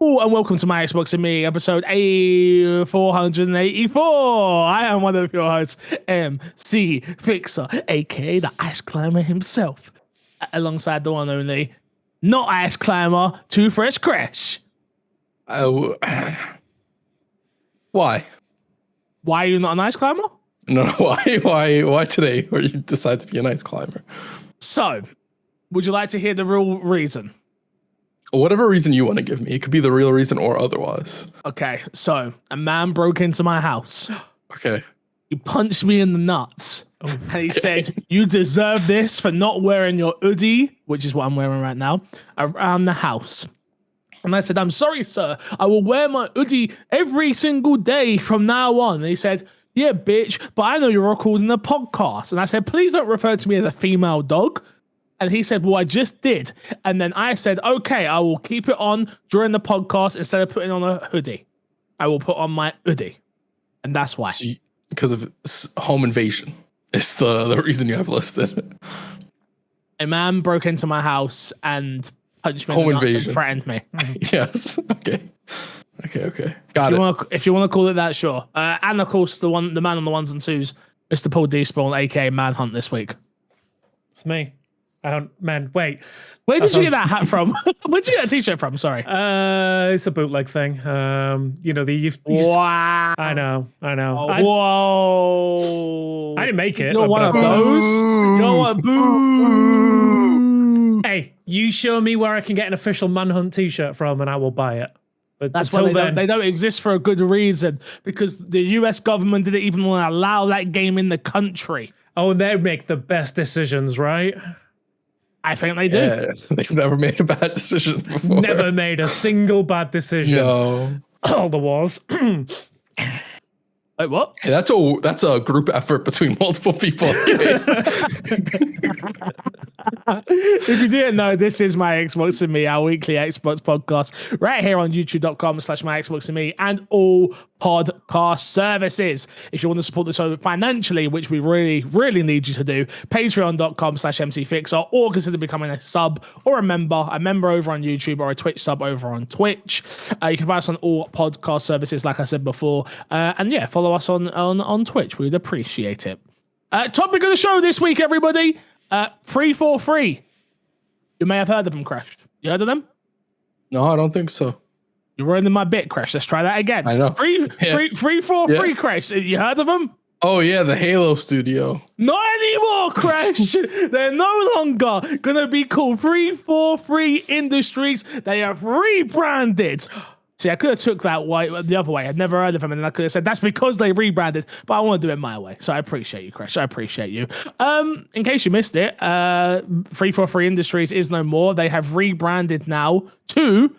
Hello and welcome to my Xbox and Me, episode 484. I am one of your hosts, MC Fixer, aka the Ice Climber himself, alongside the one only, not Ice Climber, Too Fresh Crash. Oh, why? Why are you not an ice climber? No, why today? Or you decide to be an ice climber? So, would you like to hear the real reason? Whatever reason you want to give me, it could be the real reason or otherwise. Okay, so a man broke into my house. Okay. He punched me in the nuts. And he said, "You deserve this for not wearing your hoodie," which is what I'm wearing right now, around the house. And I said, "I'm sorry, sir. I will wear my hoodie every single day from now on." And he said, "Yeah, bitch, but I know you're recording a podcast." And I said, "Please don't refer to me as a female dog." And he said, "Well, I just did." And then I said, "Okay, I will keep it on during the podcast instead of putting on a hoodie. I will put on my hoodie." And that's why. Because of home invasion. It's the reason you have listed. A man broke into my house and punched me Home in the nuts and invasion. threatened me. Yes. Okay. Got it. If you want to call it that, sure. And of course, the man on the ones and twos, Mr. Paul Despawn, aka Manhunt, this week. It's me. Man, wait. Where did you get that hat from? Where'd you get that t-shirt from? Sorry. It's a bootleg thing. You know, Wow. I know. Whoa. I didn't make it. You're one of but- those? You're what? Boo. Hey, you show me where I can get an official Manhunt t-shirt from and I will buy it. But That's why until they don't exist for a good reason, because the US government didn't even want to allow that game in the country. Oh, and they make the best decisions, right? I think they do. Yeah, they've never made a bad decision before. Never made a single bad decision. No. All there was. Wait, what? Hey, that's a group effort between multiple people. Okay. If you didn't know, this is My Xbox and Me, our weekly Xbox podcast, right here on youtube.com/My Xbox and Me and all podcast services. If you want to support the show financially, which we really, really need you to do, patreon.com/MCFixer, or consider becoming a sub or a member over on YouTube or a Twitch sub over on Twitch. You can find us on all podcast services, like I said before. And yeah, follow us on Twitch. We'd appreciate it. Topic of the show this week, everybody. 343. You may have heard of them, Crash. You heard of them? No, I don't think so. You're ruining my bit, Crash. Let's try that again. I know. 343, Yeah. Crash. You heard of them? Oh yeah, the Halo studio. Not anymore, Crash. They're no longer going to be called 343 Industries. They have rebranded. See, I could have took that the other way. I'd never heard of them, and then I could have said that's because they rebranded. But I want to do it my way, so I appreciate you, Crash. I appreciate you. In case you missed it, 343 Industries is no more. They have rebranded now to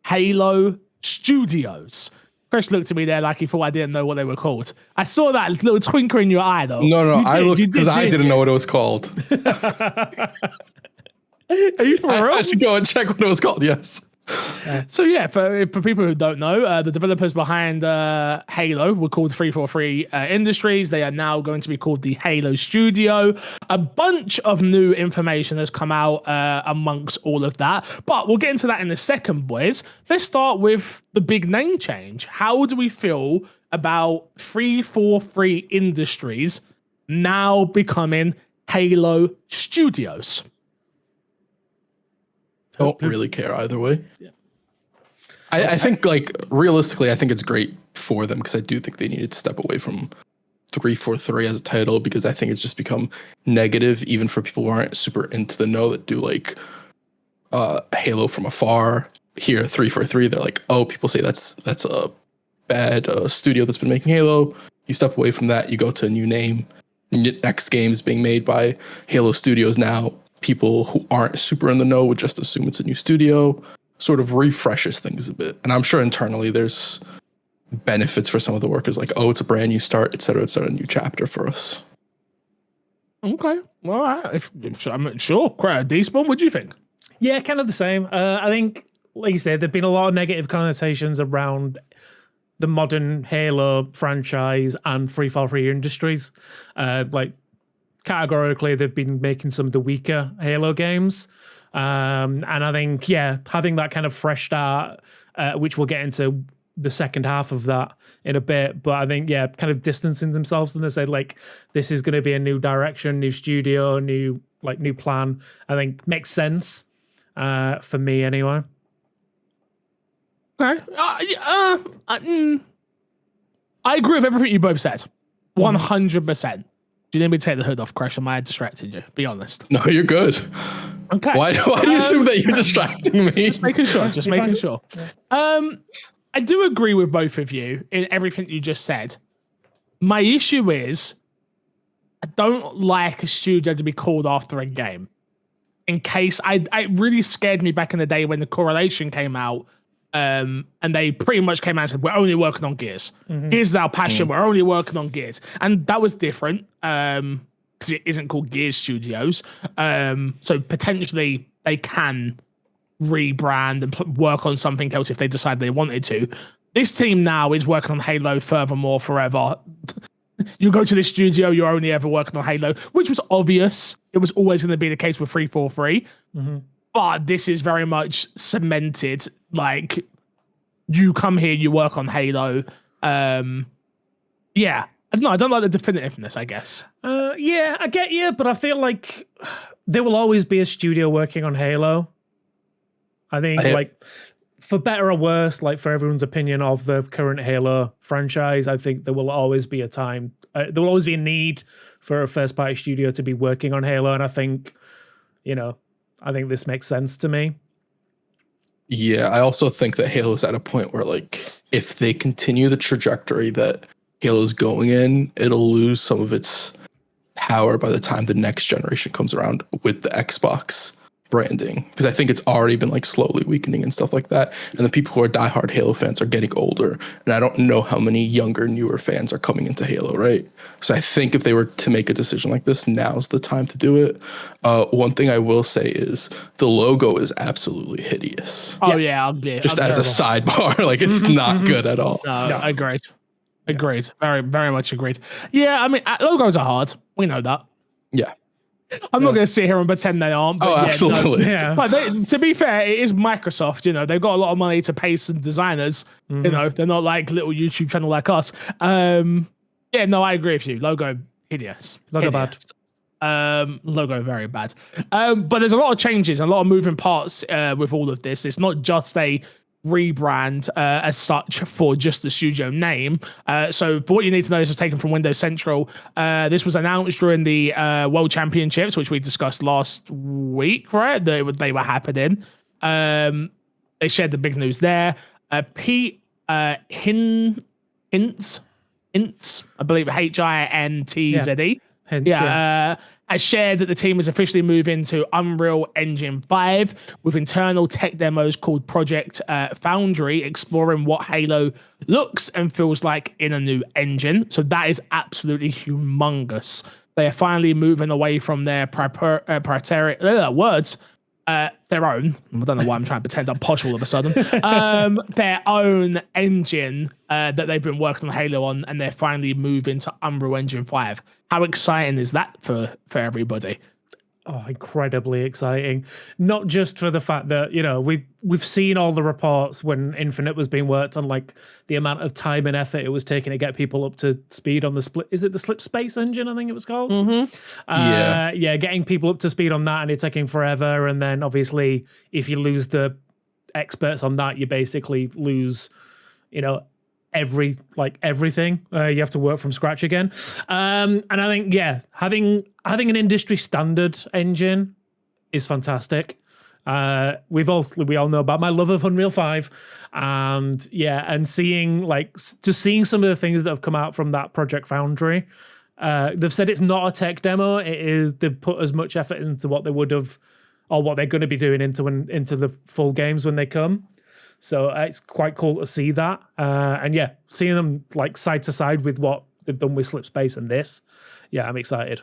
Halo Studios. Chris looked at me there like he thought I didn't know what they were called. I saw that little twinkle in your eye, though. No, You I did, looked you because I didn't know what it was called. Are you for real? I had to go and check what it was called. Yes. So yeah, for people who don't know, the developers behind Halo were called 343 Industries. They are now going to be called the Halo Studio. A bunch of new information has come out amongst all of that, but we'll get into that in a second, boys. Let's start with the big name change. How do we feel about 343 Industries now becoming Halo Studios? Don't really care either way. Yeah. I think, like, realistically, I think it's great for them because I do think they needed to step away from 343 as a title, because I think it's just become negative even for people who aren't super into the know that do like Halo from afar. Here, 343, they're like, oh, people say that's a bad studio that's been making Halo. You step away from that, you go to a new name. Next game is being made by Halo Studios now. People who aren't super in the know would just assume it's a new studio, sort of refreshes things a bit. And I'm sure internally there's benefits for some of the workers, like, oh, it's a brand new start, et cetera, a new chapter for us. Okay. Well, I'm sure. Despawn, what do you think? Yeah, kind of the same. I think, like you said, there've been a lot of negative connotations around the modern Halo franchise and 343 Industries. Like, categorically, they've been making some of the weaker Halo games. And I think, yeah, having that kind of fresh start which we'll get into the second half of that in a bit. But I think, yeah, kind of distancing themselves, and they said like this is going to be a new direction, new studio, new plan. I think makes sense for me anyway. Okay. I agree with everything you both said. 100%. Do you need me to take the hood off, Crash? Am I distracted you? Be honest. No, you're good. Okay. Why do you assume that you're distracting me? Just making sure. Just making sure. Yeah. I do agree with both of you in everything you just said. My issue is I don't like a studio to be called after a game. In case it really scared me back in the day when the Correlation came out. And they pretty much came out and said, we're only working on Gears. Gears is our passion. We're only working on Gears. And that was different because it isn't called Gears Studios. So potentially they can rebrand and work on something else if they decide they wanted to. This team now is working on Halo furthermore forever. You go to this studio, you're only ever working on Halo, which was obvious. It was always going to be the case with 343. But this is very much cemented. Like, you come here, you work on Halo. Yeah. I don't like the definitiveness, I guess. Yeah, I get you, but I feel like there will always be a studio working on Halo. I think, like, for better or worse, like, for everyone's opinion of the current Halo franchise, I think there will always be a time, there will always be a need for a first-party studio to be working on Halo, and I think, I think this makes sense to me. Yeah, I also think that Halo's at a point where, like, if they continue the trajectory that Halo's going in, it'll lose some of its power by the time the next generation comes around with the Xbox branding, because I think it's already been like slowly weakening and stuff like that, and the people who are diehard Halo fans are getting older, and I don't know how many younger, newer fans are coming into Halo, right? So I think if they were to make a decision like this, now's the time to do it. One thing I will say is the logo is absolutely hideous. Oh yeah, ugly. Just as a sidebar, like it's not good at all. No, agreed. Very, very much agreed. Yeah, I mean, logos are hard. We know that. Yeah. I'm not going to sit here and pretend they aren't. But absolutely. Yeah. But to be fair, it is Microsoft. They've got a lot of money to pay some designers. They're not like little YouTube channel like us. Yeah, no, I agree with you. Logo hideous. Logo bad. Logo very bad. But there's a lot of changes, a lot of moving parts with all of this. It's not just a rebrand as such for just the studio name. So for what you need to know, this was taken from Windows Central. This was announced during the World Championships, which we discussed last week, right? They were happening. They shared the big news there. Pete Hintz, I believe Hintzze. Has shared that the team is officially moving to Unreal Engine 5 with internal tech demos called Project Foundry, exploring what Halo looks and feels like in a new engine. So that is absolutely humongous. They are finally moving away from their proprietary words. Their own. I don't know why I'm trying to pretend I'm posh all of a sudden. Their own engine that they've been working on Halo on, and they're finally moving to Unreal Engine 5. How exciting is that for everybody? Oh, incredibly exciting. Not just for the fact that, we've seen all the reports when Infinite was being worked on, like the amount of time and effort it was taking to get people up to speed on the Slip Space engine, I think it was called? Yeah, getting people up to speed on that, and it's taking forever. And then obviously if you lose the experts on that, you basically lose, everything. You have to work from scratch again. And I think, having an industry standard engine is fantastic. We all know about my love of Unreal 5, and seeing some of the things that have come out from that Project Foundry. They've said it's not a tech demo. It is, they've put as much effort into what they would have, or what they're going to be doing into the full games when they come. So it's quite cool to see that. And seeing them like side to side with what they've done with Slip Space and this. Yeah, I'm excited.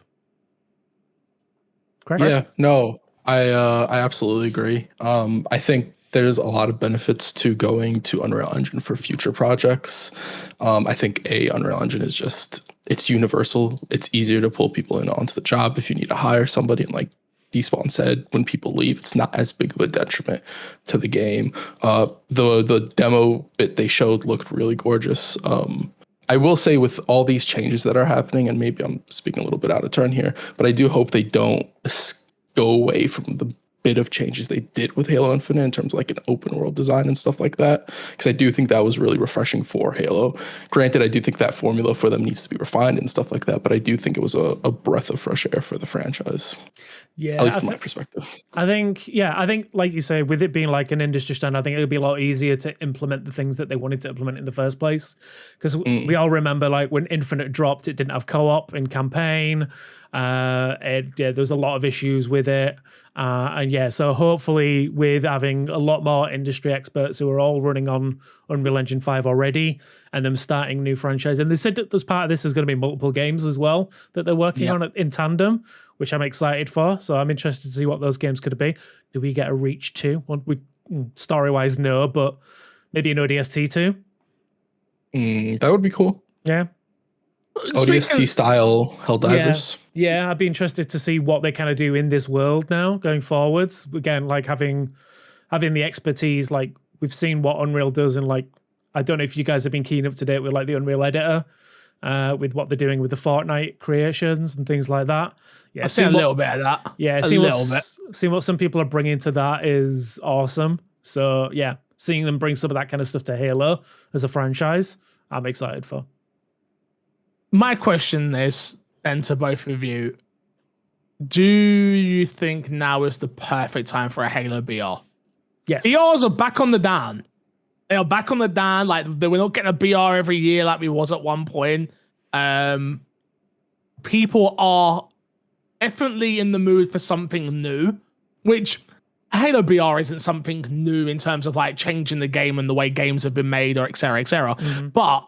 Correct? Yeah, no, I absolutely agree. I think there's a lot of benefits to going to Unreal Engine for future projects. I think Unreal Engine is it's universal. It's easier to pull people in onto the job if you need to hire somebody and Despawn said, when people leave, it's not as big of a detriment to the game. The demo bit they showed looked really gorgeous. I will say, with all these changes that are happening, and maybe I'm speaking a little bit out of turn here, but I do hope they don't go away from the bit of changes they did with Halo Infinite in terms of like an open world design and stuff like that, because I do think that was really refreshing for Halo. Granted, I do think that formula for them needs to be refined and stuff like that, but I do think it was a breath of fresh air for the franchise. Yeah, at least from my perspective. I think like you say, with it being like an industry standard, I think it would be a lot easier to implement the things that they wanted to implement in the first place. Because we all remember, like, when Infinite dropped, it didn't have co-op in campaign. There was a lot of issues with it. So hopefully, with having a lot more industry experts who are all running on Unreal Engine 5 already, and them starting new franchise, and they said that as part of this is going to be multiple games as well that they're working on in tandem, which I'm excited for. So I'm interested to see what those games could be. Do we get a Reach 2? Well, story-wise, no, but maybe an ODST 2? That would be cool. Yeah. ODST style Helldivers. Yeah, I'd be interested to see what they kind of do in this world now going forwards. Again, like having the expertise, like we've seen what Unreal does, and like I don't know if you guys have been keen up to date with like the Unreal editor, with what they're doing with the Fortnite creations and things like that. Yeah, I've seen a little bit of that. Yeah, seeing what some people are bringing to that is awesome. So yeah, seeing them bring some of that kind of stuff to Halo as a franchise, I'm excited for. My question is then to both of you: do you think now is the perfect time for a Halo BR? Yes. BRs are back on the down. They are back on the down. Like, we're not getting a BR every year like we was at one point. People are definitely in the mood for something new, which Halo BR isn't something new in terms of like changing the game and the way games have been made, or et cetera, et cetera. But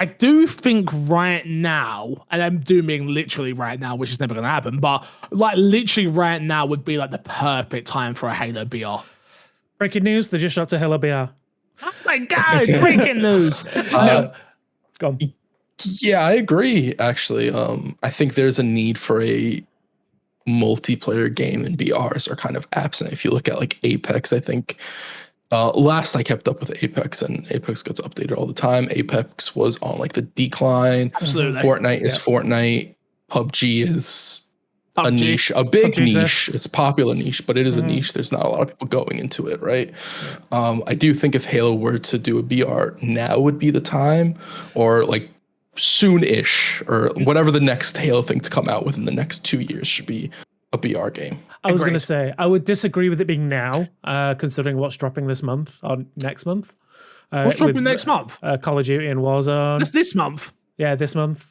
I do think right now, and I'm doing literally right now, which is never going to happen, but like literally right now would be like the perfect time for a Halo BR. Breaking news, they just shot a Halo BR. Oh my God, breaking news. No. Go on. Yeah, I agree, actually. I think there's a need for a multiplayer game, and BRs are kind of absent. If you look at like Apex, I think last I kept up with Apex, and Apex gets updated all the time. Apex was on like the decline. Absolutely. Fortnite is Fortnite. PUBG is a niche, a big PUBG niche. exists. It's a popular niche, but it is a niche. There's not a lot of people going into it, right? I do think if Halo were to do a BR, now would be the time, or like soon-ish, or whatever the next Halo thing to come out within the next 2 years should be a BR game. I was going to say, I would disagree with it being now, considering what's dropping this month or next month. What's dropping next month? Call of Duty and Warzone. That's this month. Yeah, this month.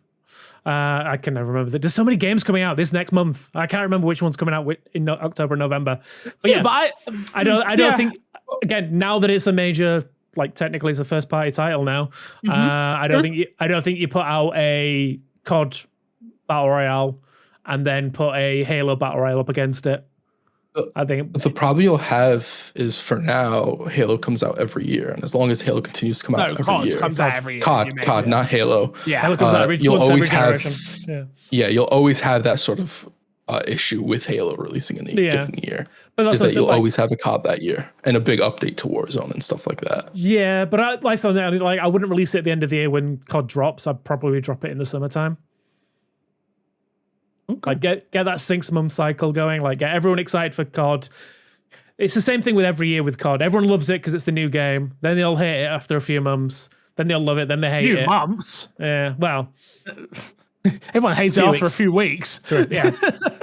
I can never remember. There's so many games coming out this next month. I can't remember which one's coming out in October and November. But yeah, but I don't think, again, now that it's a major, like technically it's a first party title now. I don't think you put out a COD Battle Royale and then put a Halo Battle Royale up against it. I think the problem you'll have is, for now, Halo comes out every year, and as long as Halo continues to come out every year, comes out every year. COD, not Halo. Yeah, Halo comes out every you'll always have generation. you'll always have that sort of issue with Halo releasing in a given year. But that's is that you'll always have a COD that year and a big update to Warzone and stuff like that. Yeah, but I wouldn't release it at the end of the year when COD drops. I'd probably drop it in the summertime. Okay. Like get that 6 month cycle going. Like get everyone excited for COD. It's the same thing with every year with COD. Everyone loves it because it's the new game. Then they'll hate it after a few months. Then they'll love it. Then they hate it. Few months. Yeah. Well, everyone hates it after a few weeks. True. Yeah.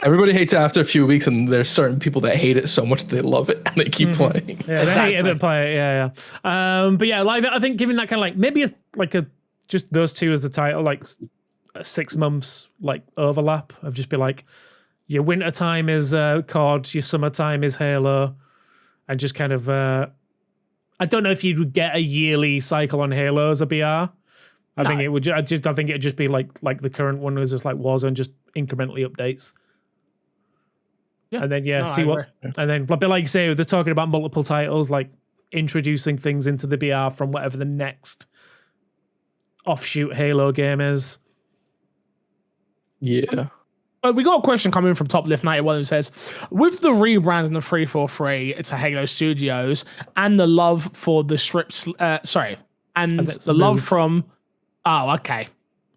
Everybody hates it after a few weeks, and there's certain people that hate it so much that they love it and they keep playing. Yeah, they hate it but play it. Yeah. But yeah, like I think giving that kind of like maybe just those two as the title, like 6 months like overlap of just be like your winter time is COD, your summertime is Halo, and just kind of I don't know if you would get a yearly cycle on Halo as a BR. I think it would. I think it'd just be like the current one was just like Warzone, just incrementally updates. Yeah, and then and then but like you say, they're talking about multiple titles, like introducing things into the BR from whatever the next offshoot Halo game is. Yeah. We got a question coming from Top Lift 91 who says, with the rebrand and the 343 to Halo Studios and the love for the strips, and the love from, okay.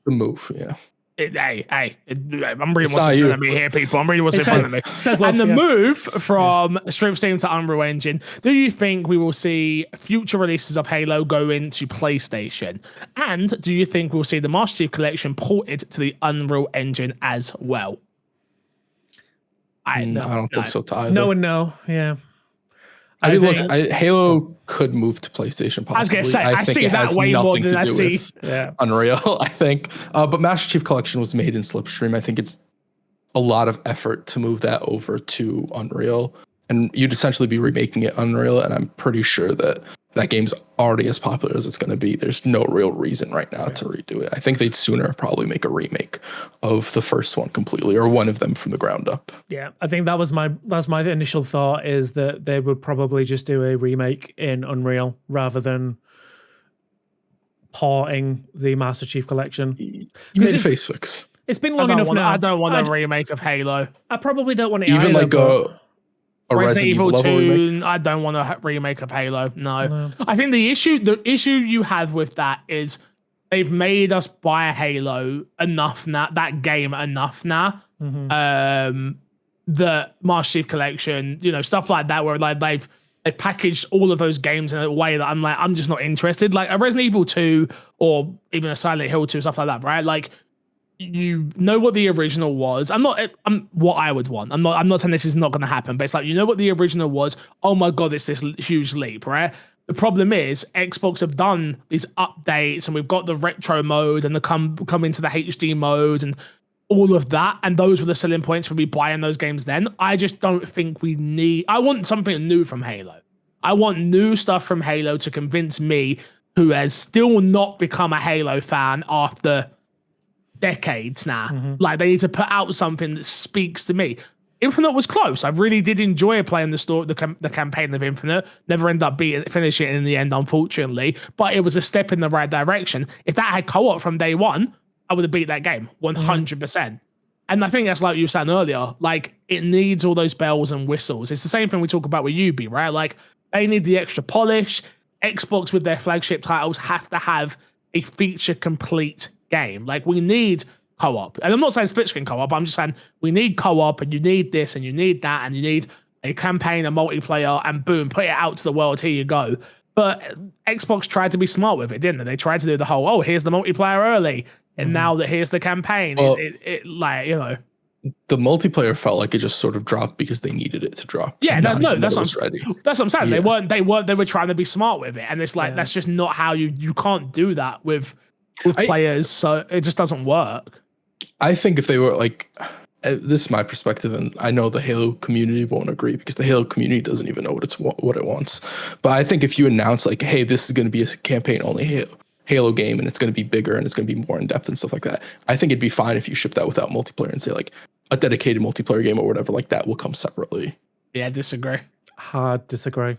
The move, yeah. I'm reading what's in front of me here, people. I'm reading what's in front of me. And the move from Strip Steam to Unreal Engine, do you think we will see future releases of Halo go into PlayStation? And do you think we'll see the Master Chief Collection ported to the Unreal Engine as well? I don't think so either. No and no, yeah. I mean, look, Halo could move to PlayStation possibly. I was going to say, I see that way more than I see Unreal, I think. But Master Chief Collection was made in Slipstream. I think it's a lot of effort to move that over to Unreal. And you'd essentially be remaking it Unreal, and I'm pretty sure that that game's already as popular as it's going to be. There's no real reason right now to redo it. I think they'd sooner probably make a remake of the first one completely, or one of them from the ground up. Yeah, I think that's my initial thought, is that they would probably just do a remake in Unreal rather than porting the Master Chief Collection. You made a face fix. It's been long enough now. I don't want a remake of Halo. I probably don't want it even either, like a Resident Evil 2. remake. I don't want a remake of Halo. No. I think the issue you have with that is they've made us buy Halo enough now, that game enough now. The Master Chief Collection, stuff like that, where like they've packaged all of those games in a way that I'm just not interested. Like a Resident Evil 2 or even a Silent Hill 2, stuff like that, right? Like, you know what the original was. I'm what I would want. I'm not saying this is not going to happen, but it's like, what the original was. Oh my God, it's this huge leap, right? The problem is Xbox have done these updates, and we've got the retro mode and the come into the HD mode and all of that. And those were the selling points for me buying those games then. I just don't think I want something new from Halo. I want new stuff from Halo to convince me, who has still not become a Halo fan after decades now. Like, they need to put out something that speaks to me. Infinite was close. I really did enjoy playing the campaign of Infinite. Never ended up finishing it in the end, unfortunately, but it was a step in the right direction. If that had co-op from day one, I would have beat that game 100%. And I think that's like you were saying earlier, like, it needs all those bells and whistles. It's the same thing we talk about with Ubi, right? Like, they need the extra polish. Xbox with their flagship titles have to have a feature complete game. Like, we need co-op. And I'm not saying split screen co-op, I'm just saying we need co-op, and you need this and you need that, and you need a campaign, a multiplayer, and boom, put it out to the world, here you go. But Xbox tried to be smart with it, didn't they? They tried to do the whole, here's the multiplayer early, and now that here's the campaign. Well, it the multiplayer felt like it just sort of dropped because they needed it to drop. Yeah, that's what I'm saying. Yeah. They were trying to be smart with it, and it's like, that's just not how you can't do that with players, so it just doesn't work. I think if they were like, this is my perspective, and I know the Halo community won't agree because the Halo community doesn't even know what it wants. But I think if you announce like, hey, this is going to be a campaign only Halo game, and it's going to be bigger and it's going to be more in depth and stuff like that, I think it'd be fine if you ship that without multiplayer and say like a dedicated multiplayer game or whatever like that will come separately. Yeah, disagree. Hard disagree.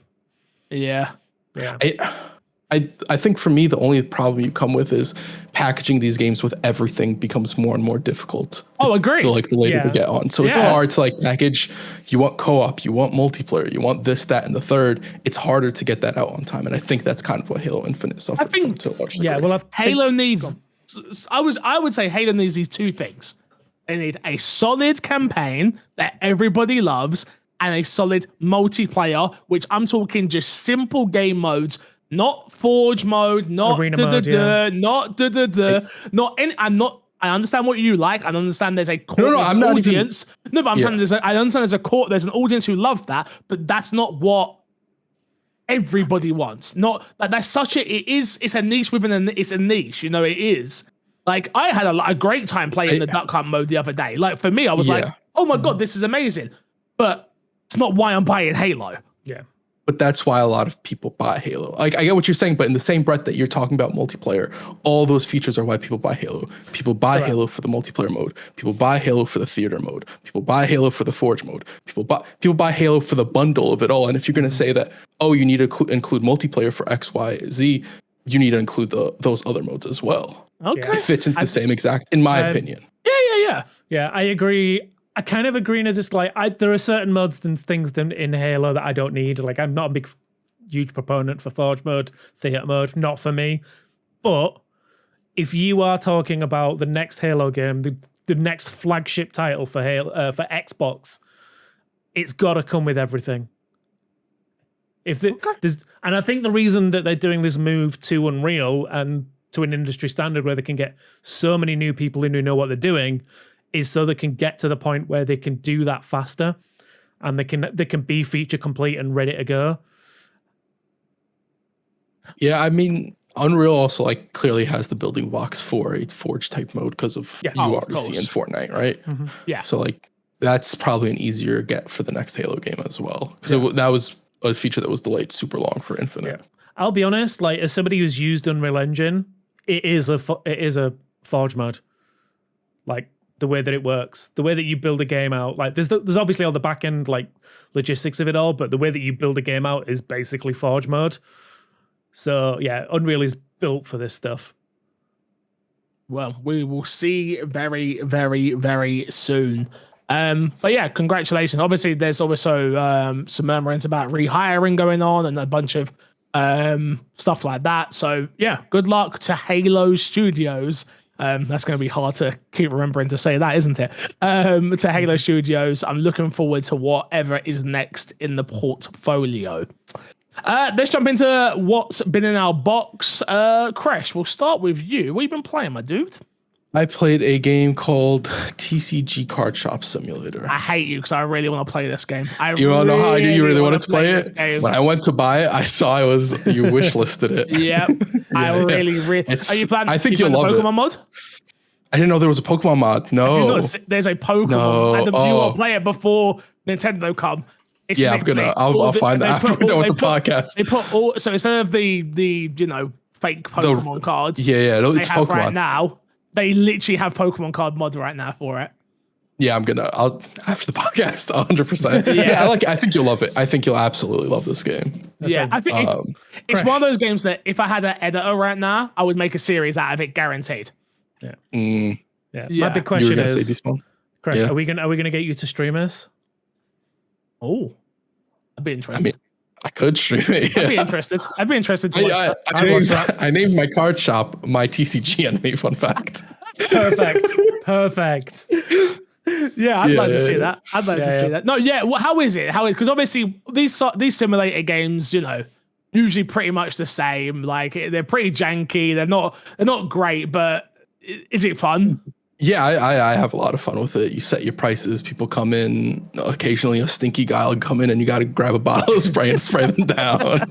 Yeah. I think for me, the only problem you come with is packaging these games with everything becomes more and more difficult. Oh, agreed. The later we get on. So it's hard to like package. You want co-op, you want multiplayer, you want this, that, and the third. It's harder to get that out on time. And I think that's kind of what Halo Infinite suffered from to a large degree. Halo needs, I would say Halo needs these two things. They need a solid campaign that everybody loves and a solid multiplayer, which I'm talking just simple game modes. Not Forge mode, not Arena mode, I understand what you like. I understand there's a core audience. But I'm saying I understand there's an audience who love that, but that's not what everybody wants. Not like that's such it's a niche within it's a niche, it is. Like, I had a great time playing the Duck Hunt mode the other day. Like, for me, I was like, oh my God, this is amazing. But it's not why I'm buying Halo. Yeah. But that's why a lot of people buy Halo. Like, I get what you're saying, but in the same breath that you're talking about multiplayer, all those features are why people buy Halo. People buy Halo for the multiplayer mode. People buy Halo for the theater mode. People buy Halo for the Forge mode. People buy Halo for the bundle of it all. And if you're going to say that, you need to include multiplayer for X, Y, Z, you need to include those other modes as well. Okay. It fits into the same exact, in my opinion. Yeah, I agree. I kind of agree in a just like there are certain mods and things in Halo that I don't need. Like I'm not a huge proponent for Forge mode, theater mode, not for me. But if you are talking about the next Halo game, the next flagship title for Halo for Xbox, it's got to come with everything. There's, and I think the reason that they're doing this move to Unreal and to an industry standard where they can get so many new people in who know what they're doing is so they can get to the point where they can do that faster and they can be feature complete and ready to go. Yeah, I mean, Unreal also like clearly has the building blocks for a Forge type mode because of you already see in Fortnite, right? Mm-hmm. Yeah. So like that's probably an easier get for the next Halo game as well because that was a feature that was delayed super long for Infinite. Yeah. I'll be honest, like as somebody who's used Unreal Engine, it is a Forge mode. Like the way that it works, the way that you build a game out, like there's obviously all the back end like logistics of it all, but the way that you build a game out is basically Forge mode. So yeah, Unreal is built for this stuff. Well, we will see very, very, very soon. But yeah, congratulations. Obviously, there's also some murmurings about rehiring going on and a bunch of stuff like that. So yeah, good luck to Halo Studios. That's going to be hard to keep remembering to say that, isn't it? To Halo Studios. I'm looking forward to whatever is next in the portfolio. Let's jump into what's been in our box. Kresh, we'll start with you. What have you been playing, my dude? I played a game called TCG Card Shop Simulator. I hate you because I really want to play this game. You want to know how I knew you really wanted to play it? When I went to buy it, I saw you wish listed it. Yep. I really. Are you planning? I think you'll love Pokemon it. mod? I didn't know there was a Pokemon mod. No. There's a Pokemon. And you want to play it before Nintendo come. Yeah, I'll find that after we're done with the podcast. They put all, so instead of the fake Pokemon cards, it's Pokemon right now. They literally have Pokemon card mod right now for it. Yeah, I'll after the podcast, 100%. Yeah, I think you'll love it. I think you'll absolutely love this game. I think it's one of those games that if I had an editor right now, I would make a series out of it, guaranteed. Yeah. My big question is, Craig, are we gonna get you to stream us? Oh, I'd be interested. I mean, I could stream it. Yeah. I'd be interested to I named my card shop my TCG enemy. Fun fact. Perfect. Yeah, I'd like to see that. I'd like to see that. No, yeah. Well, how is it? Because obviously these simulator games, usually pretty much the same. Like they're pretty janky. They're not great, but is it fun? Yeah, I have a lot of fun with it. You set your prices. People come in. Occasionally, a stinky guy will come in, and you got to grab a bottle of spray and spray them down.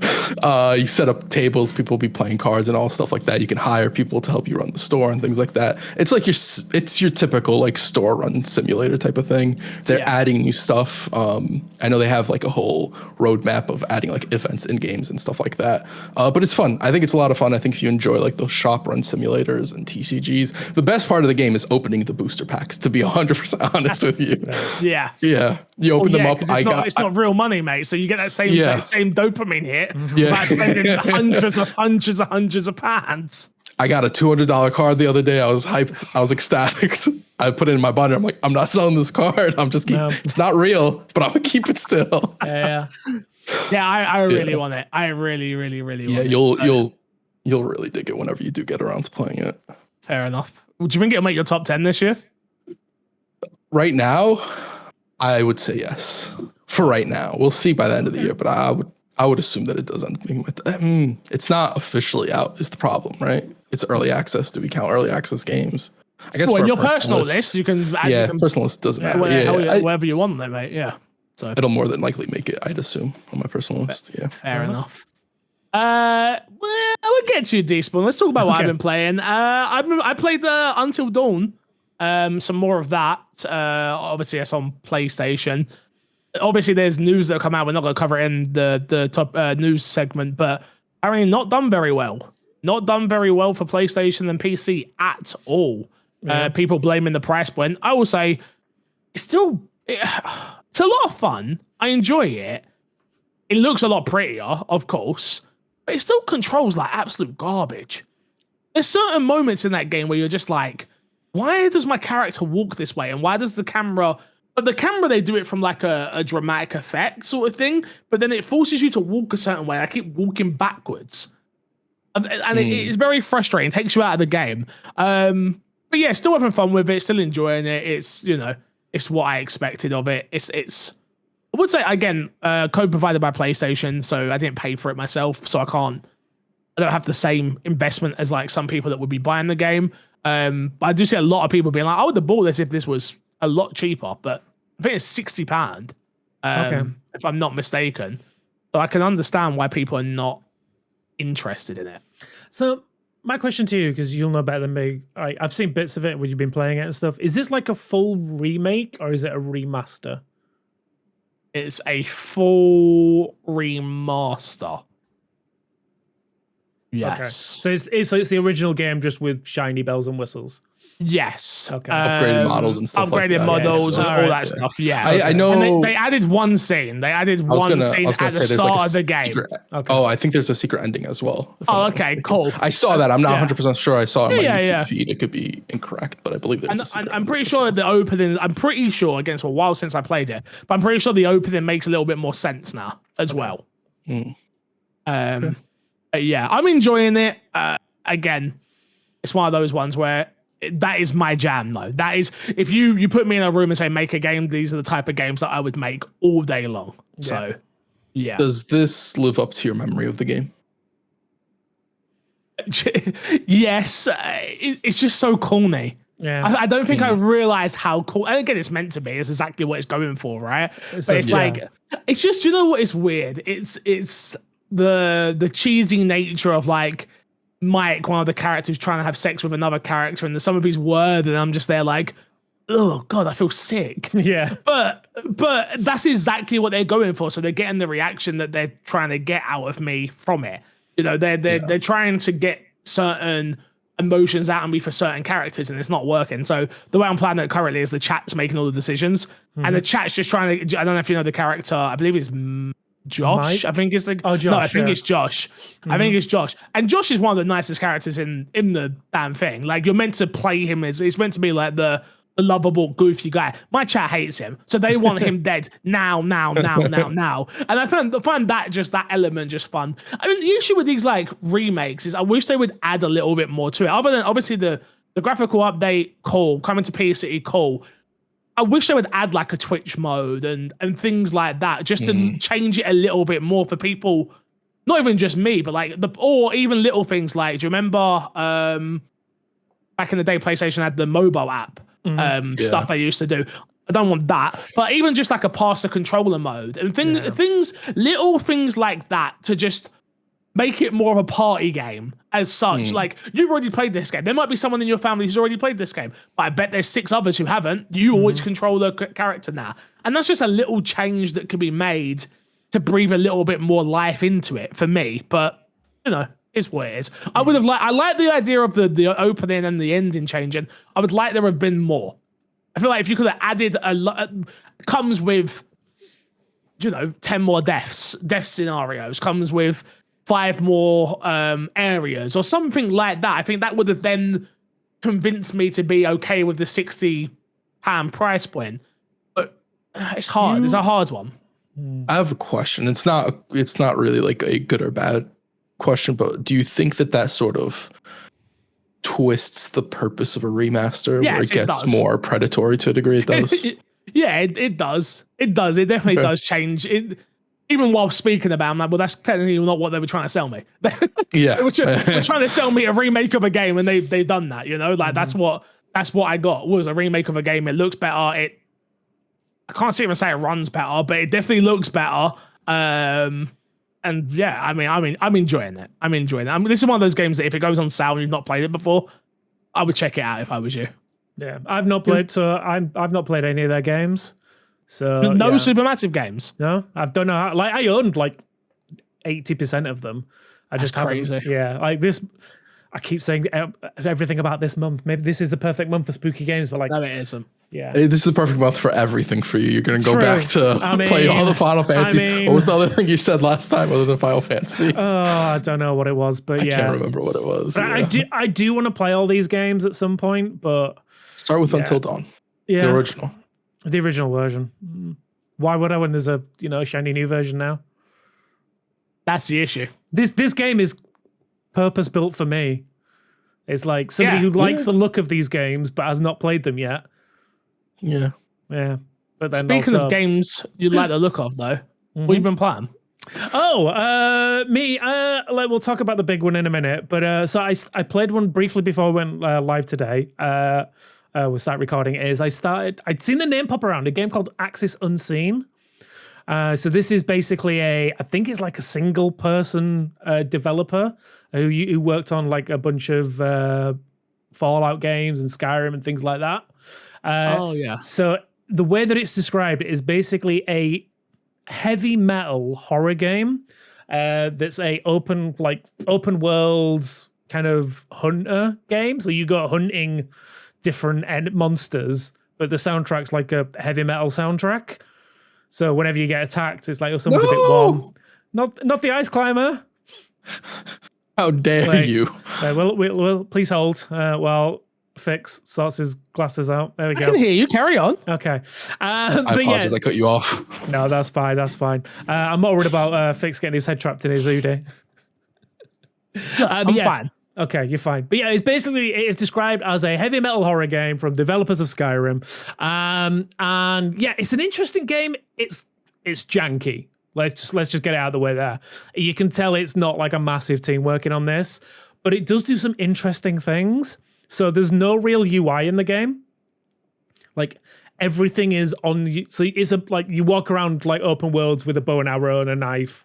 You set up tables. People will be playing cards and all stuff like that. You can hire people to help you run the store and things like that. It's like it's your typical like store run simulator type of thing. They're adding new stuff. I know they have like a whole roadmap of adding like events in games and stuff like that. But it's fun. I think it's a lot of fun. I think if you enjoy like those shop run simulators and TCGs, the best part of the game is opening the booster packs, to be 100% honest with you. Yeah. You open them up. It's not real money, mate. So you get that same dopamine hit by spending hundreds of pounds. I got a $200 card the other day. I was hyped. I was ecstatic. I put it in my binder. I'm like, I'm not selling this card. I'm just keeping it's not real, but I'm gonna keep it still. Yeah. I really want it. I really want it. Yeah, you'll really dig it whenever you do get around to playing it. Fair enough. Do you think it'll make your top 10 this year? Right now, I would say yes. For right now, we'll see by the end of the year. But I would assume that it does end up making it's not officially out. Is the problem, right? It's early access. Do we count early access games? I guess in your personal list, you can add. Personal list doesn't matter. Whatever you want, though, mate. Yeah. So it'll more than likely make it, I'd assume, on my personal list. Yeah. Fair enough. We'll get to you, D-Spawn. Let's talk about what I've been playing. I played Until Dawn. Some more of that. Obviously, it's on PlayStation. Obviously, there's news that come out. We're not going to cover it in the top news segment, but apparently not done very well. Not done very well for PlayStation and PC at all. Yeah. People blaming the price point. I will say, it's a lot of fun. I enjoy it. It looks a lot prettier, of course, but it still controls like absolute garbage. There's certain moments in that game where you're just like, why does my character walk this way? And why does the camera, but the camera, they do it from like a dramatic effect sort of thing, but then it forces you to walk a certain way. I keep walking backwards. And it is very frustrating. It takes you out of the game. But yeah, still having fun with it, still enjoying it. It's, you know, it's what I expected of it. It's I would say, again, code provided by PlayStation, so I didn't pay for it myself, so I don't have the same investment as like some people that would be buying the game. But I do see a lot of people being like, I would have bought this if this was a lot cheaper, but I think it's £60, if I'm not mistaken. So I can understand why people are not interested in it. So my question to you, because you'll know better than me, I've seen bits of it when you've been playing it and stuff. Is this like a full remake or is it a remaster? It's a full remaster. Yes. Okay. So it's the original game just with shiny bells and whistles. Yes. Okay. Upgraded models and stuff like that. Upgraded models and all that stuff. Yeah. I know. And they added one scene. They added one scene at the start of the game. Okay. Oh, I think there's a secret ending as well. Oh, okay, cool. I saw that. I'm not 100% sure. I saw it on my YouTube feed. It could be incorrect, but I believe there's a secret I'm pretty sure the opening, again, it's a while since I played it, but I'm pretty sure the opening makes a little bit more sense now as well. Yeah, I'm enjoying it. Again, it's one of those ones where that is my jam, though. That is, if you put me in a room and say, make a game, these are the type of games that I would make all day long. Yeah. So, yeah. Does this live up to your memory of the game? Yes. It's just so corny. Yeah. I don't think I realized how cool, and again, it's meant to be. It's exactly what it's going for, right? But it's like, it's just, you know what is weird? It's the cheesy nature of like, Mike, one of the characters, trying to have sex with another character, and some of his words, and I'm just there like, oh god, I feel sick. Yeah. But that's exactly what they're going for. So they're getting the reaction that they're trying to get out of me from it. You know, they're trying to get certain emotions out of me for certain characters, and it's not working. So the way I'm playing it currently is the chat's making all the decisions, and the chat's just trying to. I don't know if you know the character. I believe it's Josh. Mike? I think it's the. Oh, Josh. No, I think it's Josh. I think it's Josh. And Josh is one of the nicest characters in the damn thing. Like, you're meant to play him as, he's meant to be like the lovable, goofy guy. My chat hates him, so they want him dead now. And I find that element just fun. I mean, the issue with these like remakes is I wish they would add a little bit more to it. Other than obviously the graphical update, cool. Coming to PC, cool. I wish they would add like a Twitch mode and things like that, just to change it a little bit more for people, not even just me, but like or even little things like, do you remember back in the day PlayStation had the mobile app stuff they used to do? I don't want that, but even just like a pass the controller mode and little things like that to just make it more of a party game as such. Like, you've already played this game. There might be someone in your family who's already played this game, but I bet there's 6 others who haven't. You always control the character now. And that's just a little change that could be made to breathe a little bit more life into it for me. But, you know, it's what it is. I like the idea of the opening and the ending changing. I would like there have been more. I feel like if you could have added a lot, comes with, you know, 10 more death scenarios, comes with 5 more areas or something like that. I think that would have then convinced me to be okay with the £60 price point. But it's hard. It's a hard one. I have a question. It's not really like a good or bad question, but do you think that sort of twists the purpose of a remaster, where it gets more predatory to a degree? It does. Yeah, it does. It does. It definitely does change it. Even while speaking about, I'm like, well, that's technically not what they were trying to sell me. Yeah, they're trying to sell me a remake of a game, and they've done that. You know, like that's what I got was a remake of a game. It looks better. I can't even say it runs better, but it definitely looks better. And yeah, I mean, I'm enjoying it. I mean, this is one of those games that if it goes on sale and you've not played it before, I would check it out if I was you. Yeah, I've not played. So I've not played any of their games. So no Supermassive games. No, I don't know how, like I owned like 80% of them. I just haven't. Crazy. Yeah, like this. I keep saying everything about this month. Maybe this is the perfect month for spooky games, but like, no, it isn't. Yeah, this is the perfect month for everything for you. You're gonna go back to play all the Final Fantasies. What was the other thing you said last time other than Final Fantasy? Oh, I don't know what it was, but I can't remember what it was. But I do want to play all these games at some point, but Start with Until Dawn. Yeah, The original. the original version. Why would I when there's a shiny new version now? That's the issue. This game is purpose built for me. It's like somebody who likes the look of these games but has not played them yet. Yeah. Yeah. But then Speaking also, of games you like the look of, though, what you been playing? Me. We'll talk about the big one in a minute. But so I played one briefly before I went live today. We'll start recording. I'd seen the name pop around. A game called Axis Unseen. So this is basically I think it's like a single person developer who worked on like a bunch of Fallout games and Skyrim and things like that. So the way that it's described is basically a heavy metal horror game that's a open world kind of hunter game. So you go hunting different monsters, but the soundtrack's like a heavy metal soundtrack. So whenever you get attacked, it's like, someone's a bit warm. Not the ice climber. How dare you? We'll please hold while Fix sorts his glasses out. There we go. I can hear you. Carry on. Okay. I apologize. I cut you off. No, that's fine. That's fine. I'm not worried about Fix getting his head trapped in his hoodie. I'm fine. Okay, you're fine. But yeah, it's described as a heavy metal horror game from developers of Skyrim. And yeah, it's an interesting game. It's janky. Let's just get it out of the way there. You can tell it's not like a massive team working on this, but it does do some interesting things. So there's no real UI in the game. Like everything is on you. So it's you walk around like open worlds with a bow and arrow and a knife,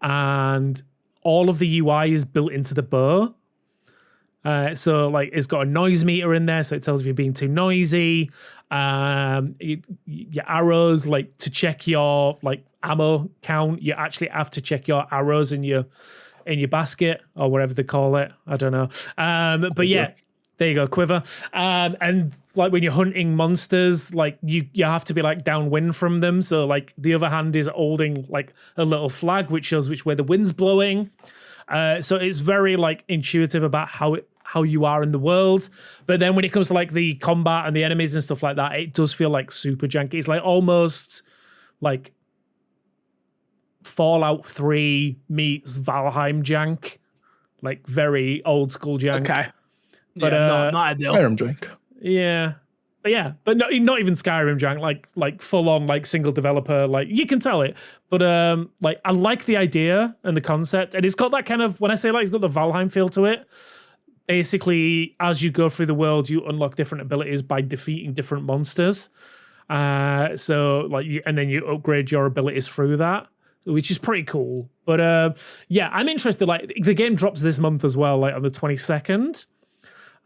and all of the UI is built into the bow. So like it's got a noise meter in there, so it tells if you're being too noisy. Your arrows, like to check your like ammo count, you actually have to check your arrows in your basket or whatever they call it. I don't know. But yeah, there you go, quiver. And like when you're hunting monsters, like you have to be like downwind from them. So like the other hand is holding like a little flag which shows which way the wind's blowing. So it's very like intuitive about how you are in the world. But then when it comes to like the combat and the enemies and stuff like that, it does feel like super janky. It's like almost like Fallout 3 meets Valheim jank. Like very old school jank. Okay. But not ideal. Skyrim jank. Yeah. But not even Skyrim jank, like full on like single developer, like you can tell it. But like I like the idea and the concept, and it's got that kind of, when I say like it's got the Valheim feel to it. Basically, as you go through the world, you unlock different abilities by defeating different monsters. So like and then you upgrade your abilities through that, which is pretty cool. But yeah, I'm interested. Like the game drops this month as well, like on the 22nd.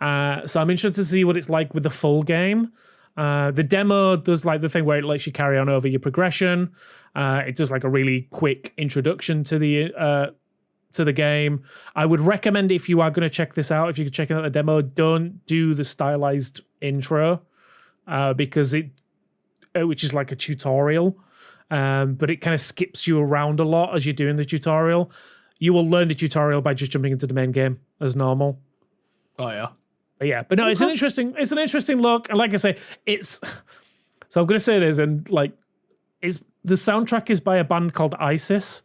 So I'm interested to see what it's like with the full game. The demo does like the thing where it lets you carry on over your progression. It does like a really quick introduction to the game. I would recommend, if you are going to check this out, if you're checking out the demo, don't do the stylized intro because which is like a tutorial, but it kind of skips you around a lot as you're doing the tutorial. You will learn the tutorial by just jumping into the main game as normal. Oh yeah. But no, it's an interesting look, and like I say, so I'm gonna say this, and like, the soundtrack is by a band called ISIS,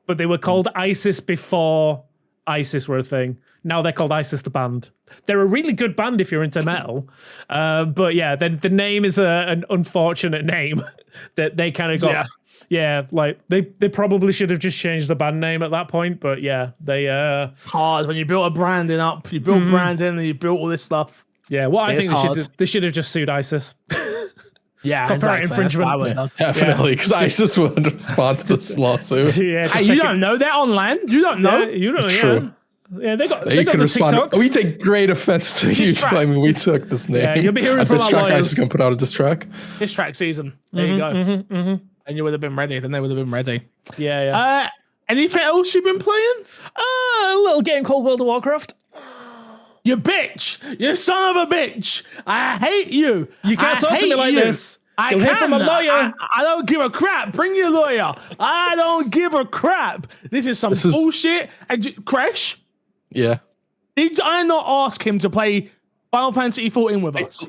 but they were called ISIS before ISIS were a thing. Now they're called ISIS the band. They're a really good band if you're into metal, but yeah, the name is an unfortunate name that they kind of got. Yeah. Yeah, like they probably should have just changed the band name at that point, but yeah, they hard when you built a branding up, you built branding and you built all this stuff. Yeah, what I think hard. they should have just sued ISIS. Yeah, copyright infringement. Definitely, because ISIS would respond to this lawsuit. Yeah, hey, you don't know they're online. You don't know. Yeah, you don't. True. Yeah, they got can the respond. TikToks. We take great offense to you claiming we took this name. Yeah, you'll be hearing a from diss our track. lawyers. ISIS can put out a diss track. Diss track season. There you go. And you would have been ready. Then they would have been ready. Yeah. Anything else you've been playing? A little game called World of Warcraft. You bitch! You son of a bitch! I hate you. You can't talk to me like this. You'll hear from a lawyer. I don't give a crap. Bring your lawyer. I don't give a crap. This is bullshit. And Crash, Yeah. did I not ask him to play Final Fantasy 14 with us?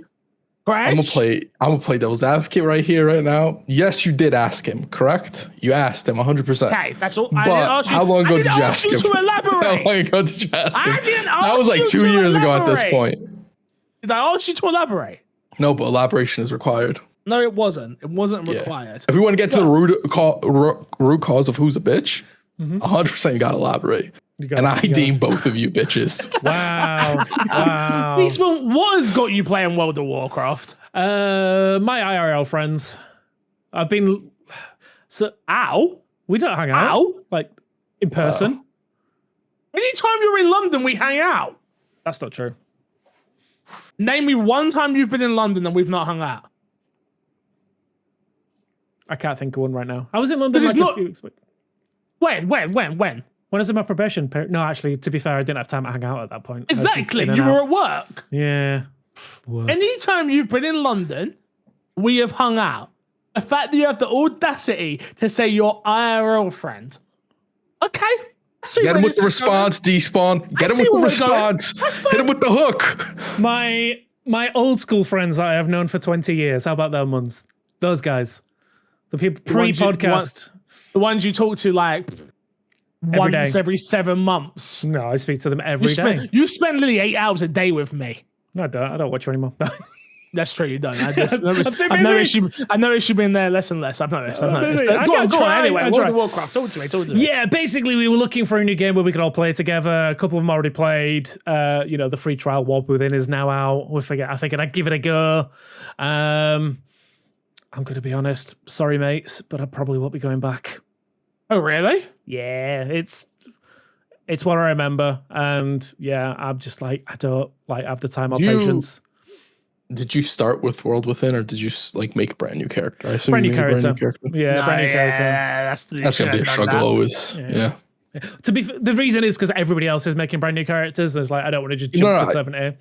French? I'm gonna play devil's advocate right here, right now. Yes, you did ask him, correct? You asked him 100%. Okay, that's all. But how long ago did you ask him? To elaborate. How long ago did you ask him? I didn't That ask was like you 2 to years ago at this elaborate. point. Did I ask you to elaborate? No, but elaboration is required. No, it wasn't. It wasn't Yeah. required. If we want to get to the root cause of who's a bitch, 100% you gotta elaborate. And I deem both of you bitches. Wow. Wow. Eastman, what has got you playing World of Warcraft? My IRL friends. I've been. So, Ow. we don't hang out. Ow. Like, in person. Anytime you're in London, we hang out. That's not true. Name me one time you've been in London and we've not hung out. I can't think of one right now. I was in London 'Cause like it's a few weeks ago. When? When I was in my probation period. No, actually, to be fair, I didn't have time to hang out at that point. I was just Exactly. in and You were out. at work. Yeah. Work. Anytime you've been in London, we have hung out. The fact that you have the audacity to say your IRL friend. Okay. I see Get where him with this the is going. response, Despawn. Get him see with the where we're going. response. Hit him with the hook. My old school friends that I have known for 20 years. How about them ones? Those guys. The people ones you- pre-podcast. The ones you talk to like once day. every 7 months. No, I speak to them every day. You spend literally 8 hours a day with me. No, I don't. I don't watch you anymore. That's true, you don't. I'm too I've noticed you've been there less and less. I've noticed. busy. I Go can on, try, anyway. I World try. of Warcraft. Talk to me. Yeah, basically, we were looking for a new game where we could all play together. A couple of them already played. The free trial Warp Within is now out. I think I'd give it a go. I'm going to be honest. Sorry, mates, but I probably won't be going back. Oh, really? Yeah, it's what I remember, and yeah, I'm just like I don't like have the time or patience. Did you start with World Within, or did you like make a brand new character? I assume Brand you new made a character. Yeah, brand new character. That's gonna be a struggle always. Yeah. To be the reason is because everybody else is making brand new characters. It's like I don't want to just jump to 70.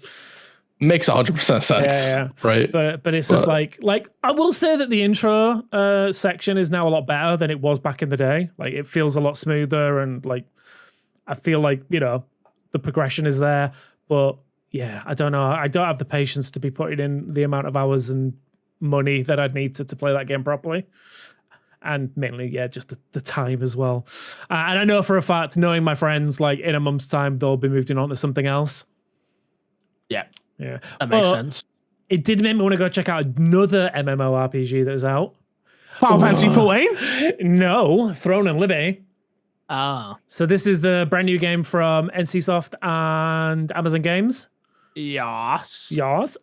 Makes 100% sense. Yeah. Right. But it's just like I will say that the intro section is now a lot better than it was back in the day. Like it feels a lot smoother, and like I feel like the progression is there. But yeah, I don't know. I don't have the patience to be putting in the amount of hours and money that I'd need to play that game properly. And mainly, just the time as well. And I know for a fact, knowing my friends, like in a month's time, they'll be moving on to something else. Yeah. Yeah. That makes sense. It did make me want to go check out another MMORPG that is out. Final Fantasy 14? No, Throne and Liberty. Ah. So this is the brand new game from NCSoft and Amazon Games. Yes. Yes.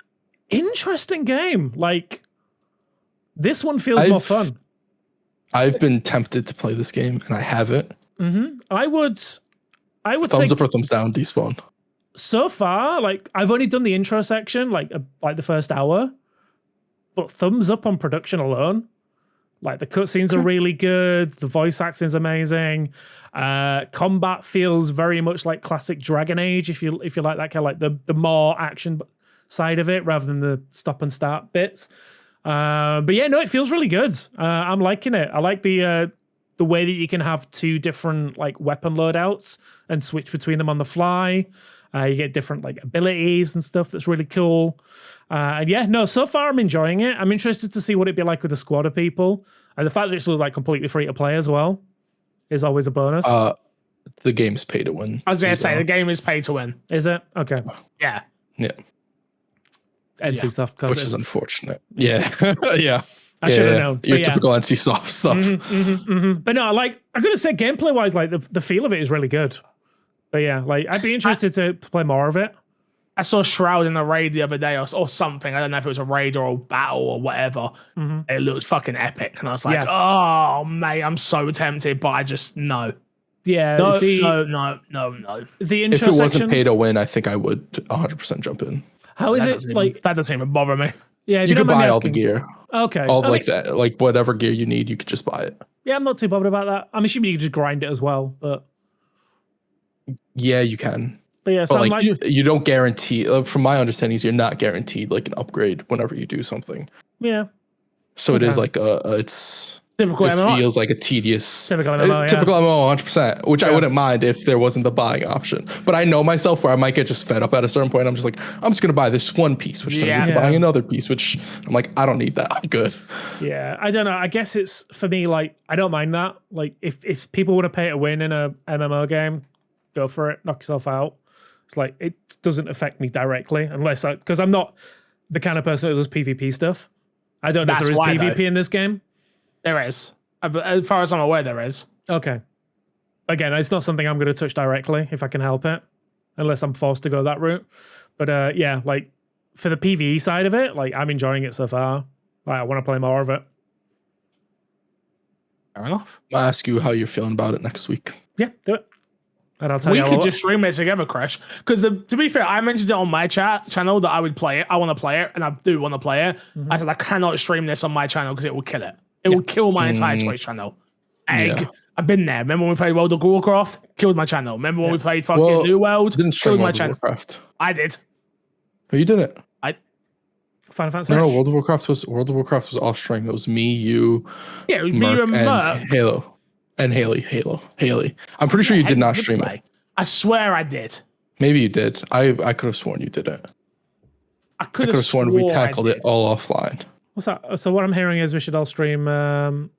Interesting game. Like, this one feels more fun. I've been tempted to play this game, and I haven't. I would say Thumbs up or thumbs down, Despawn. so far, like I've only done the intro section, like the first hour, but thumbs up on production alone. Like the cutscenes are really good, the voice acting is amazing. Combat feels very much like classic Dragon Age, if you like that kind of like the more action side of it rather than the stop and start bits. But yeah, no, it feels really good. I'm liking it. I like the way that you can have two different like weapon loadouts and switch between them on the fly. You get different like abilities and stuff that's really cool. And yeah, no, so far I'm enjoying it. I'm interested to see what it'd be like with a squad of people. And the fact that it's like completely free to play as well is always a bonus. The game's pay to win. I was going to say, the game is pay to win. Is it? Okay. Yeah. Yeah. NC stuff. Which is unfortunate. Yeah. Yeah. I should have known. Your But yeah. typical NC soft stuff. But no, like I'm gonna say gameplay wise, like the feel of it is really good. But yeah, like I'd be interested to play more of it. I saw Shroud in the raid the other day or something. I don't know if it was a raid or a battle or whatever. It looked fucking epic. And I was like, oh, mate, I'm so tempted, but I just, no. Yeah, No. the intro If it wasn't section. pay to win, I think I would 100% jump in. How is it like? That doesn't even bother me. Yeah, if You don't could mind me buy all the asking- gear. Okay, All I like mean, that, like whatever gear you need, you could just buy it. yeah, I'm not too bothered about that. I'm assuming you can just grind it as well, but Yeah, you can. yeah. So But I'm like, like, you don't guarantee. From my understanding, you're not guaranteed like an upgrade whenever you do something. yeah, So it is Okay. like it's Typical it MMO. feels like a tedious Typical MMO, yeah. typical MMO 100%, which I wouldn't mind if there wasn't the buying option. But I know myself where I might get just fed up at a certain point. I'm just like, I'm just gonna buy this one piece, which turns into Yeah. buying another piece, which I'm like, I don't need that. I'm good. Yeah, I don't know. I guess it's for me, like, I don't mind that. Like, if people want to pay to win in a MMO game, go for it, knock yourself out. It's like, it doesn't affect me directly unless because I'm not the kind of person that does PvP stuff. I don't know if there is PvP in this game. There is. As far as I'm aware, there is. Okay. Again, it's not something I'm going to touch directly if I can help it, unless I'm forced to go that route. But yeah, like for the PvE side of it, like I'm enjoying it so far. Like, I want to play more of it. Fair enough. I'll ask you how you're feeling about it next week. Yeah, do it. And I'll tell We you. could just stream it together, Crash. Because to be fair, I mentioned it on my channel that I would play it. I want to play it, and I do want to play it. I said I cannot stream this on my channel because it will kill it. It will kill my entire Twitch channel. Yeah. I've been there. Remember when we played World of Warcraft? Killed my channel. Remember when we played fucking New World? Didn't stream Killed my World of channel. Warcraft. I did. Oh, you didn't. Final Fantasy. No, World of Warcraft was off stream. It was me, you, Yeah, it was me Merc, and Merc. Halo, and Haley. I'm pretty sure you did not stream it. I swear I did. Maybe you did. I could have sworn you didn't. I I could could have sworn we I tackled did. it all offline. What's that? So what I'm hearing is we should all stream World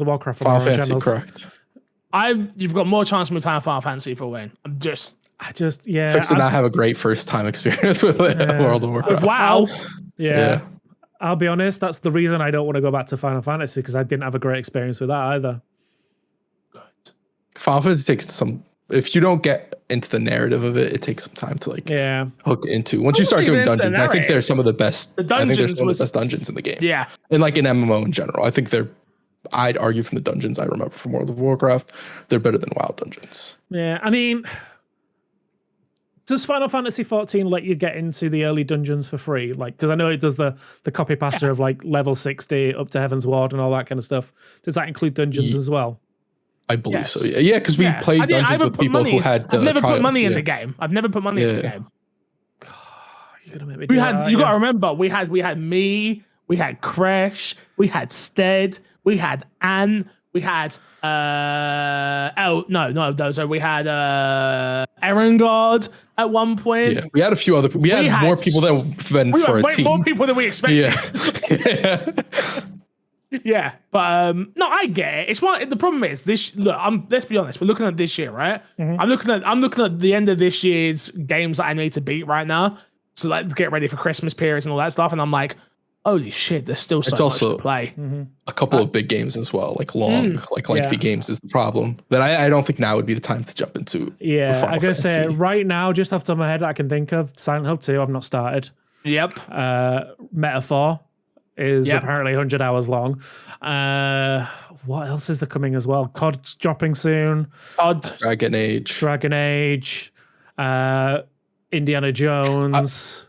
of Warcraft on Final our own Fantasy, channels. correct? You've got more chance of me playing Final Fantasy for a win. I just yeah. Fix did not have a great first time experience with World of Warcraft. Wow. Yeah. I'll be honest, that's the reason I don't want to go back to Final Fantasy, because I didn't have a great experience with that either. Final Fantasy takes some. If you don't get into the narrative of it, it takes some time to hook into. Once you start doing dungeons, I think they're some of the best. I think they're some of the best dungeons in the game. Yeah. And like in MMO in general, I think I'd argue from the dungeons I remember from World of Warcraft, they're better than WoW dungeons. Yeah, I mean, does Final Fantasy 14 let you get into the early dungeons for free? Like, because I know it does the copy pasta of like level 60 up to Heaven's Ward and all that kind of stuff. Does that include dungeons as well? I believe so. Yeah, because we played dungeons with people who had. I've never trials, put money in the game. I've never put money in the game. You're gonna make me do You got to remember, we had me, we had Crash, we had Stead, we had Anne, we had we had Erengard at one point. Yeah, we had a few other. We had more people than for a team. More people than we expected. Yeah. Yeah, but no, I get it. It's one. The problem is this. Look, let's be honest. We're looking at this year, right? I'm looking at the end of this year's games that I need to beat right now. So like to get ready for Christmas periods and all that stuff. And I'm like, holy shit, there's still so much to play. A couple of big games as well, like lengthy games is the problem. That I don't think now would be the time to jump into. Yeah, I gotta say right now, just off the top of my head, I can think of Silent Hill 2. I've not started. Yep. Metaphor is apparently 100 hours long. What else is there coming as well? COD's dropping soon. Dragon Age. Indiana Jones.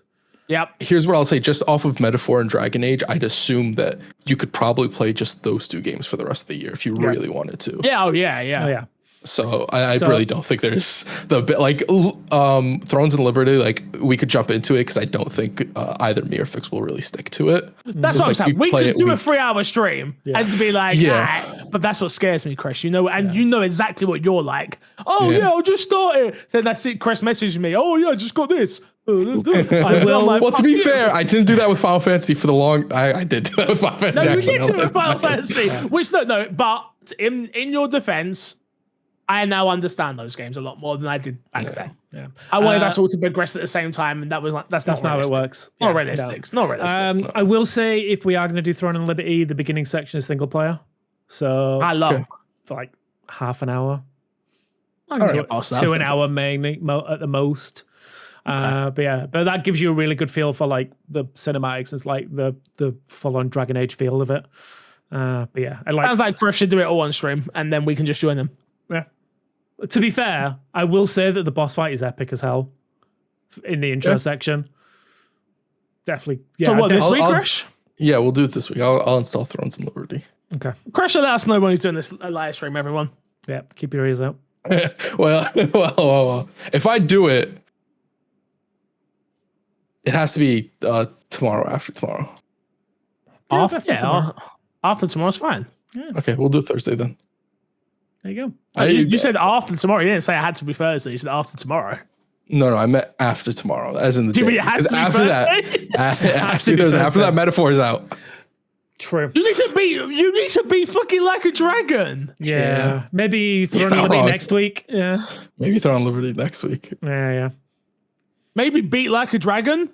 Yep. Here's what I'll say. Just off of Metaphor and Dragon Age, I'd assume that you could probably play just those two games for the rest of the year if you really wanted to. Yeah. Oh yeah. So I really don't think there's Thrones and Liberty. Like we could jump into it because I don't think either me or Fix will really stick to it. That's what I'm saying. We could do a 3-hour stream and be like, but that's what scares me, Chris. You know, and you know exactly what you're like. Oh yeah, I'll just start it. Then that's it. Chris messaged me. Oh yeah, I just got this. I will. Well, to be fair, I didn't do that with Final Fantasy for the long. I did do that with Final Fantasy. No, you did do it with Final Fantasy. Which no. But in your defense, I now understand those games a lot more than I did back then. Yeah. I wanted us all to progress at the same time, and that was like that's not how it works. Not realistic. Not realistic. I will say, if we are going to do Throne and Liberty, the beginning section is single player. So I love for like half an hour, to an hour mainly at the most. But that gives you a really good feel for like the cinematics. It's like the full on Dragon Age feel of it. Sounds like Chris should do it all on stream, and then we can just join them. Yeah. To be fair, I will say that the boss fight is epic as hell in the intro section. Definitely. Yeah, so what, this week, Crash? Yeah, we'll do it this week. I'll install Thrones and Liberty. Okay. Crash will let us know when he's doing this live stream, everyone. Yeah, keep your ears out. well, if I do it, it has to be tomorrow, after tomorrow. After tomorrow's fine. Okay, we'll do Thursday then. There you You, go. you said after tomorrow. You didn't say it had to be Thursday. You said after tomorrow. No, I meant after tomorrow, as in the day. It has to be after Thursday? After that metaphor is out. True. You need to be fucking like a dragon. Yeah. Maybe Throne of Liberty next week. Yeah. Maybe Throne of Liberty next week. Yeah. Maybe beat like a dragon.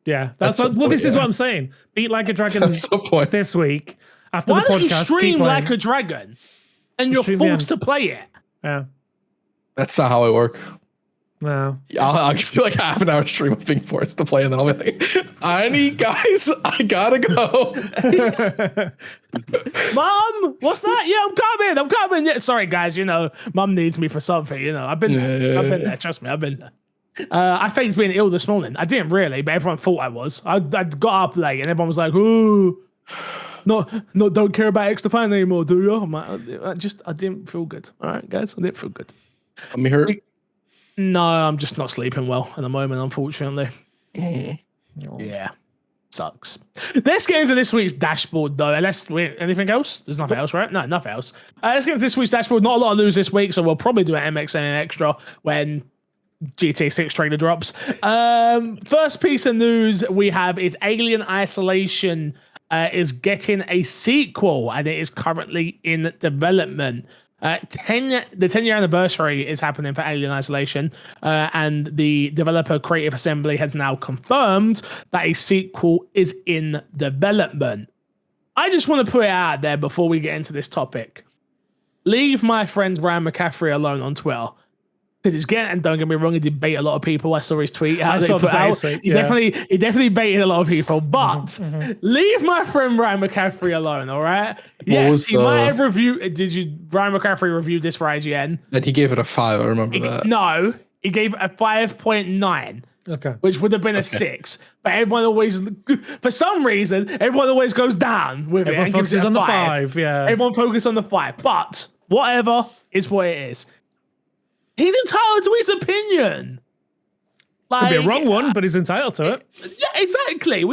Yeah. That's what, well, this is what I'm saying. Beat like a dragon That's the point. this week after Why the don't you podcast. stream like a dragon and you're Stream, forced to play it? Yeah. That's not how I work. No. I'll give you like half an hour stream of being forced to play, and then I'll be like, guys, I gotta go. Mom, what's that? Yeah, I'm coming. Yeah, sorry, guys. Mom needs me for something. I've been there. I've been there. Trust me, I've been there. I faked being ill this morning. I didn't really, but everyone thought I was. I got up late, and everyone was like, "Ooh, no, don't care about extra pan anymore, do you?" I'm like, I didn't feel good. All right, guys, I didn't feel good. Let me hurt. No, I'm just not sleeping well at the moment, unfortunately. Yeah, sucks. Let's get into this week's dashboard, though. Anything else? There's nothing else, right? No, nothing else. Let's get into this week's dashboard. Not a lot of news this week, so we'll probably do an MXN extra when GTA 6 trailer drops. First piece of news we have is Alien Isolation is getting a sequel, and it is currently in development. The 10-year anniversary is happening for Alien Isolation, and the developer Creative Assembly has now confirmed that a sequel is in development. I just want to put it out there before we get into this topic. Leave my friend Ryan McCaffrey alone on Twitter. Because it's getting, and don't get me wrong, he did bait a lot of people. I saw his tweet. I saw the basic, He definitely baited a lot of people. But leave my friend Ryan McCaffrey alone, all right? Yes, he might have reviewed. Ryan McCaffrey reviewed this for IGN? And he gave it a 5. I remember that. No, he gave it a 5.9. Okay. Which would have been a 6. But everyone always, for some reason, everyone always goes down with Everyone it. And gives it focuses a on the 5. 5. Yeah. Everyone focuses on the 5. But whatever is what it is. He's entitled to his opinion. Could be a wrong one, but he's entitled to it. Yeah, exactly.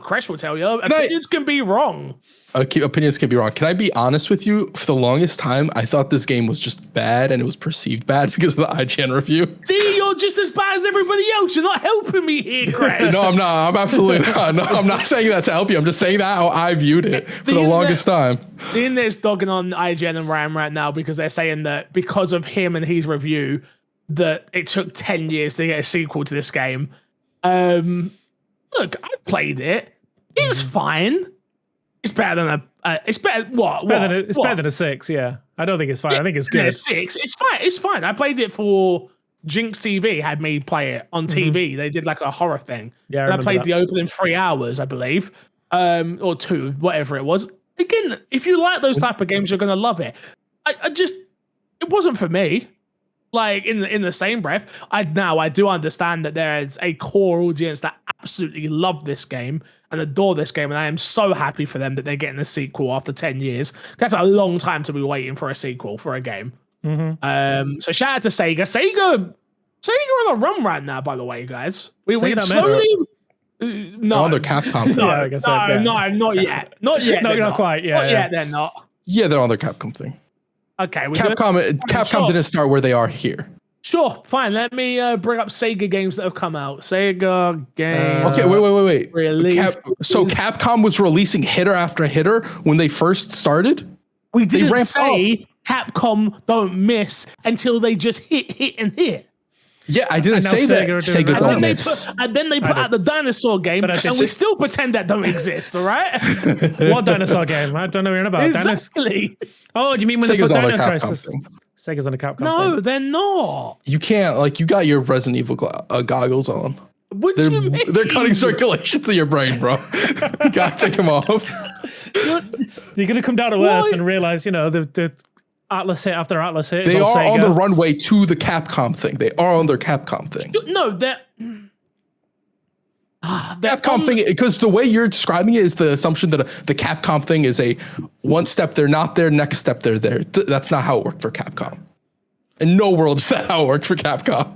Crash will tell you. Opinions can be wrong. Opinions can be wrong. Can I be honest with you? For the longest time, I thought this game was just bad, and it was perceived bad because of the IGN review. See, you're just as bad as everybody else. You're not helping me here, Crash. No, I'm not. I'm absolutely not. No, I'm not saying that to help you. I'm just saying that how I viewed it for the longest time. The internet's dogging on IGN and Ram right now because they're saying that because of him and his review, that it took 10 years to get a sequel to this game. Look, I played it. It's fine. It's better than it's better. What? It's better than a 6. Yeah, I don't think it's fine. I think it's good. A 6. It's fine. It's fine. I played it for Jinx TV. Had me play it on TV. They did like a horror thing. Yeah, and I played that. the opening 3 hours, I believe, or 2, whatever it was. Again, if you like those type of games, you're gonna love it. It wasn't for me. Like in the same breath, I do understand that there is a core audience that absolutely love this game and adore this game, and I am so happy for them that they're getting a sequel after 10 years. That's a long time to be waiting for a sequel for a game. So shout out to Sega. Sega on a run right now, by the way, guys. We slowly. No, on their Capcom thing. No, not yet. Not yet. No, not quite. Yeah, not yet. They're not. Yeah, they're on their Capcom thing. Okay, Capcom didn't start where they are here. Sure, fine. Let me bring up Sega games that have come out. Sega games. Okay, wait. Release. So Capcom was releasing hitter after hitter when they first started? We didn't say Capcom don't miss until they just hit and hit. Yeah, I didn't say that Sega don't miss. And then they put out the dinosaur game, and we still pretend that don't exist, all right? What dinosaur game? I don't know what you're about. Exactly. Oh, do you mean when Sega's they put on Dino their Crisis? Capcom thing. Sega's on a Capcom No, thing. they're not. You can't, you got your Resident Evil goggles on. What do you mean? They're cutting circulation to your brain, bro. You gotta take them off. You're going to come down to Earth and realize, the Atlas hit after Atlas hit. They are on the runway to the Capcom thing. They are on their Capcom thing. No, they're Capcom thing, because the way you're describing it is the assumption that the Capcom thing is a one step they're not there, next step they're there. That's not how it worked for Capcom. In no world is that how it worked for Capcom.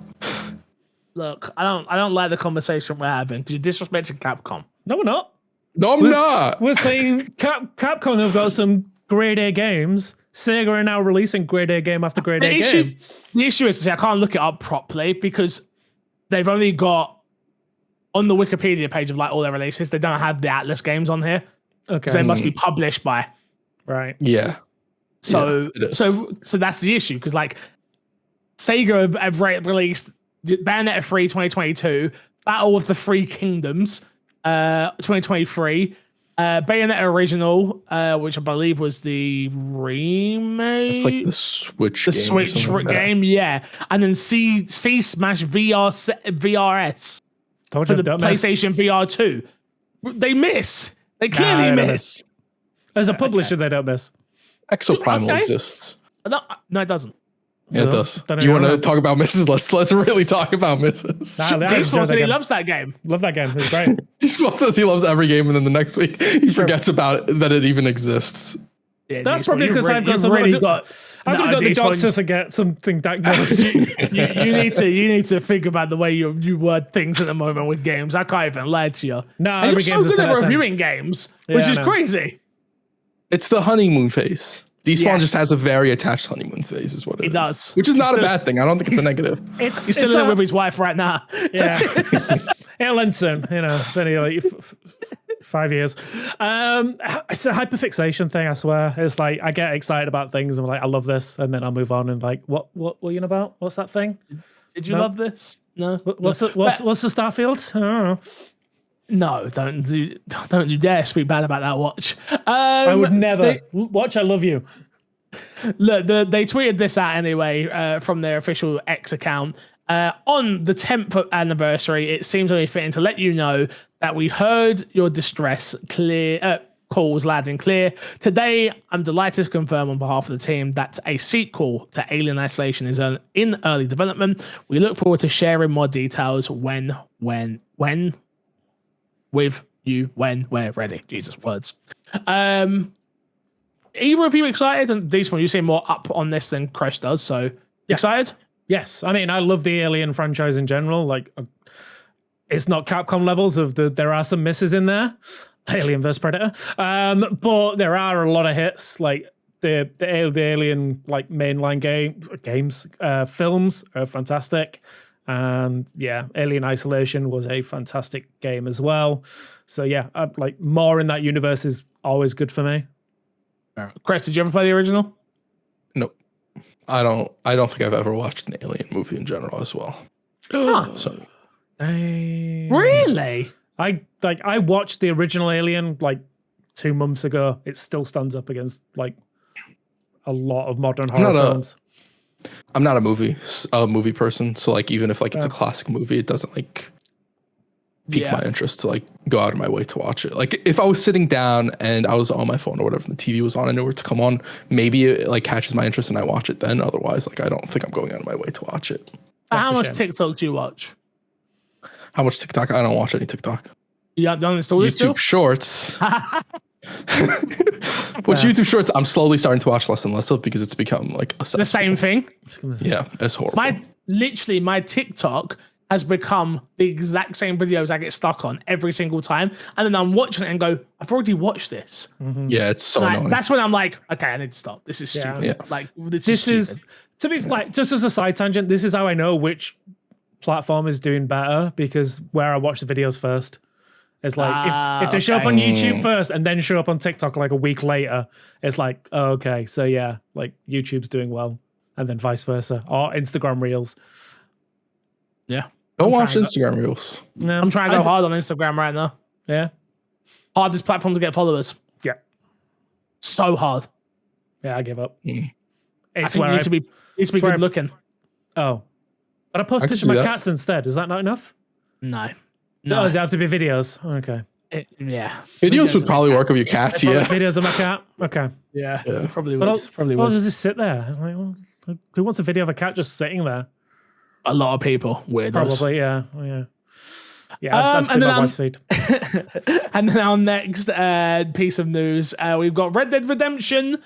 Look, I don't like the conversation we're having because you're disrespecting Capcom. No, we're not. No, I'm not. We're saying Capcom have got some grade A games. Sega are now releasing grade A game after grade A game. The issue is, I can't look it up properly because they've only got on the Wikipedia page of like all their releases. They don't have the Atlas games on here. Okay. They must be published by. Right. Yeah. So that's the issue because like Sega have released Bayonetta 3 2022, Battle of the Three Kingdoms 2023, Bayonetta Original, which I believe was the remake. It's like the Switch the game. Switch game, yeah. And then C Smash VRS Told for you, the don't miss. PlayStation VR 2. They miss. They clearly they don't miss. As a publisher, they don't miss. Exoprimal Okay. exists. No, it doesn't. Yeah, it No, does. don't You want to know. talk about misses? Let's really talk about misses. Nah, I Beast enjoyed said that he game. loves that game. Love that game. It was great. He says he loves every game, and then the next week he forgets about it, that it even exists. Yeah, That's Beast, probably you because re- I've got you've some. really got. I'm No, gonna go to the Beast, doctor to get something diagnosed. you need to think about the way you word things at the moment with games. I can't even lie to you. No, And every you're game's so a good 10 at out of 10. reviewing games, which Yeah, I is know. crazy. It's the honeymoon phase. Despawn Yes. just has a very attached honeymoon phase, is what it is. does. Which is not Still- a bad thing. I don't think it's a negative. He's still in with his wife right now. Yeah. It'll end soon. You know, it's only like 5 years. It's a hyperfixation thing, I swear. It's like I get excited about things and I'm like, I love this, and then I'll move on and like, what were you on about? What's that thing? Did you No. love this? No. What's the Starfield? I don't know. No, don't you dare speak bad about that watch. I would never watch. I love you. Look, they tweeted this out anyway from their official X account. On the 10th anniversary, it seems only fitting to let you know that we heard your distress calls loud and clear. Today, I'm delighted to confirm on behalf of the team that a sequel to Alien Isolation is in early development. We look forward to sharing more details when with you when we're ready. Jesus, words. Either of you excited? And Decent, you seem more up on this than Crush does, so excited? Yes, I mean I love the Alien franchise in general. Like, it's not Capcom levels of there are some misses in there, Alien vs Predator, but there are a lot of hits. Like the Alien like mainline games, films are fantastic. And yeah, Alien Isolation was a fantastic game as well. So yeah, like more in that universe is always good for me. Chris, did you ever play the original? Nope. I don't think I've ever watched an Alien movie in general as well. Huh. So Really? I watched the original Alien like 2 months ago. It still stands up against like a lot of modern horror films. I'm not a movie person, so like even if like it's a classic movie, it doesn't like pique my interest to like go out of my way to watch it. Like if I was sitting down and I was on my phone or whatever, and the TV was on and it were to come on, maybe it like catches my interest and I watch it then. Otherwise, like I don't think I'm going out of my way to watch it. How a much shame. TikTok do you watch? How much TikTok? I don't watch any TikTok. You don't install it still? YouTube Shorts. Which YouTube Shorts I'm slowly starting to watch less and less of because it's become like a The same thing. Yeah, it's horrible. My TikTok has become the exact same videos I get stuck on every single time. And then I'm watching it and go, I've already watched this. Yeah, it's so Like, annoying. that's when I'm like, okay, I need to stop. This is stupid. Yeah. Like this This is is to be like just as a side tangent. This is how I know which platform is doing better because where I watch the videos first. It's like if they show up on YouTube first and then show up on TikTok like a week later, it's like, oh, okay, so yeah, like YouTube's doing well, and then vice versa, or Instagram Reels. Yeah. Don't watch trying to- Instagram Reels. No, I'm trying to go hard on Instagram right now. Yeah, Hardest platform to get followers. yeah, So hard. yeah. I give up. Mm. I It's think where you need to be where good looking. oh, but I post I can pictures see of my that. cats instead. Is that not enough? No. No, does it have to be videos? Okay, Yeah. Videos would probably work with your cats, yeah. videos of my cat. Okay, Yeah. Yeah. Probably but would. Probably I'll would. just sit there. It's like, well, who wants a video of a cat just sitting there? A lot of people. Weirdos. Probably, yeah, yeah. Yeah, I've seen and then my wife's feed. And then our next piece of news, we've got Red Dead Redemption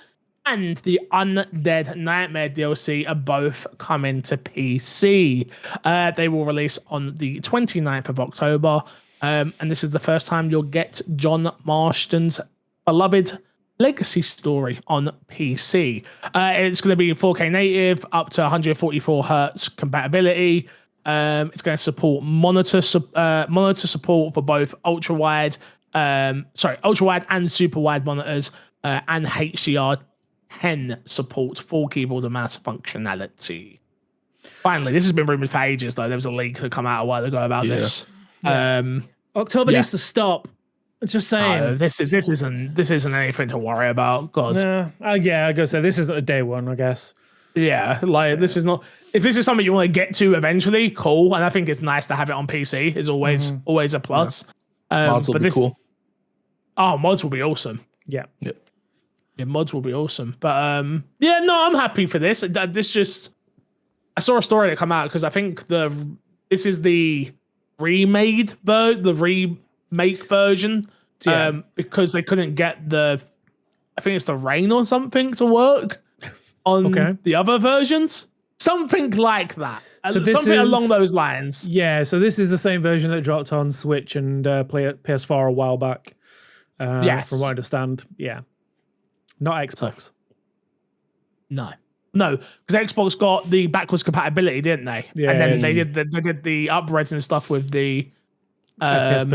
and the Undead Nightmare DLC are both coming to PC. They will release on the 29th of October. And this is the first time you'll get John Marston's beloved Legacy Story on PC. It's going to be 4K native, up to 144 hertz compatibility. It's going to support monitor support for both ultra wide and super wide monitors, and HDR10 support for keyboard and mouse functionality. Finally, this has been rumored for ages, though. There was a leak that come out a while ago about this. October needs to stop. Just saying. This isn't anything to worry about. God. I gotta say this isn't a day one, I guess. Yeah, like this is not. If this is something you want to get to eventually, cool. And I think it's nice to have it on PC. It's always a plus. Mods will be cool. Oh, mods will be awesome. Yeah. Yeah, mods will be awesome. But I'm happy for this. I saw a story that come out because I think this is the remake version. Because they couldn't get I think it's the rain or something to work on the other versions. Something like that. So something along those lines. Yeah, so this is the same version that dropped on Switch and PS4 a while back. Yes. From what I understand. Yeah. Not Xbox. No, because Xbox got the backwards compatibility, didn't they? Yeah. And then they did the upgrades and stuff with the FPS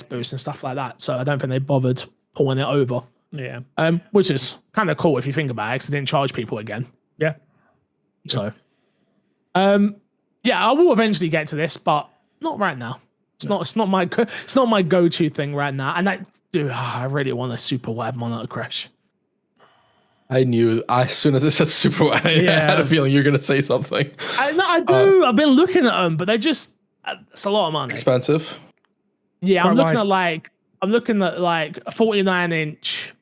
boost and stuff like that. So I don't think they bothered pulling it over. Yeah. Which is kind of cool if you think about it, because they didn't charge people again. Yeah. So, I will eventually get to this, but not right now. It's not my go-to thing right now. And I really want a super wide monitor, Crash. I knew as soon as it said super wide, I had a feeling you're gonna say something. I do. I've been looking at them, but they just it's a lot of money. Expensive. Yeah, I'm looking at like a 49-inch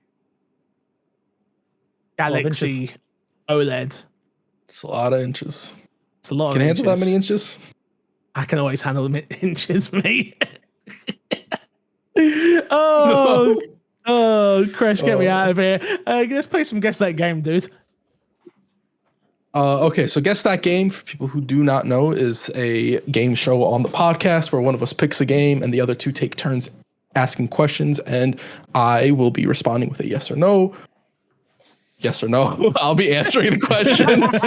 Galaxy OLED. It's a lot of inches. It's a lot. Can of handle that many inches? I can always handle inches, mate. Oh, Crash, get me out of here. Let's play some Guess That Game, dude. Okay, so Guess That Game, for people who do not know, is a game show on the podcast where one of us picks a game and the other two take turns asking questions, and I will be responding with a yes or no. Yes or no. I'll be answering the questions.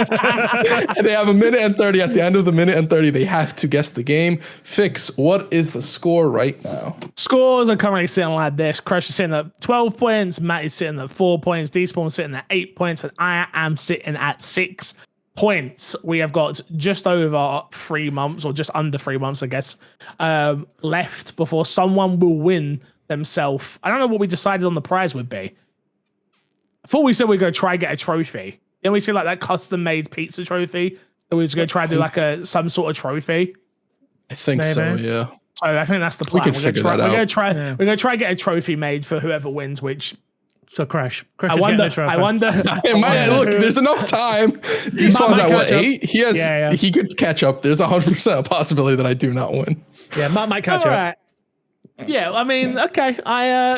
And they have a minute and 30. At the end of the minute and 30, they have to guess the game. Fix, what is the score right now? Scores are currently sitting like this. Crash is sitting at 12 points. Matt is sitting at 4 points. D-Spawn is sitting at 8 points. And I am sitting at 6 points. We have got just over 3 months, or just under 3 months, I guess, left before someone will win themselves. I don't know what we decided on the prize would be. I thought we said we are going to try and get a trophy. Then we see like that custom-made pizza trophy. That we was going to try and do like some sort of trophy. I think so, yeah. So I think that's the plan. We can figure that out. We're going to try and get a trophy made for whoever wins, which... So Crash I is wonder. getting a trophy. Look, there's enough time. D-Spawn's at what, 8? He could catch up. There's 100% a possibility that I do not win. Yeah, Matt might catch up. Right. Yeah, I mean, okay.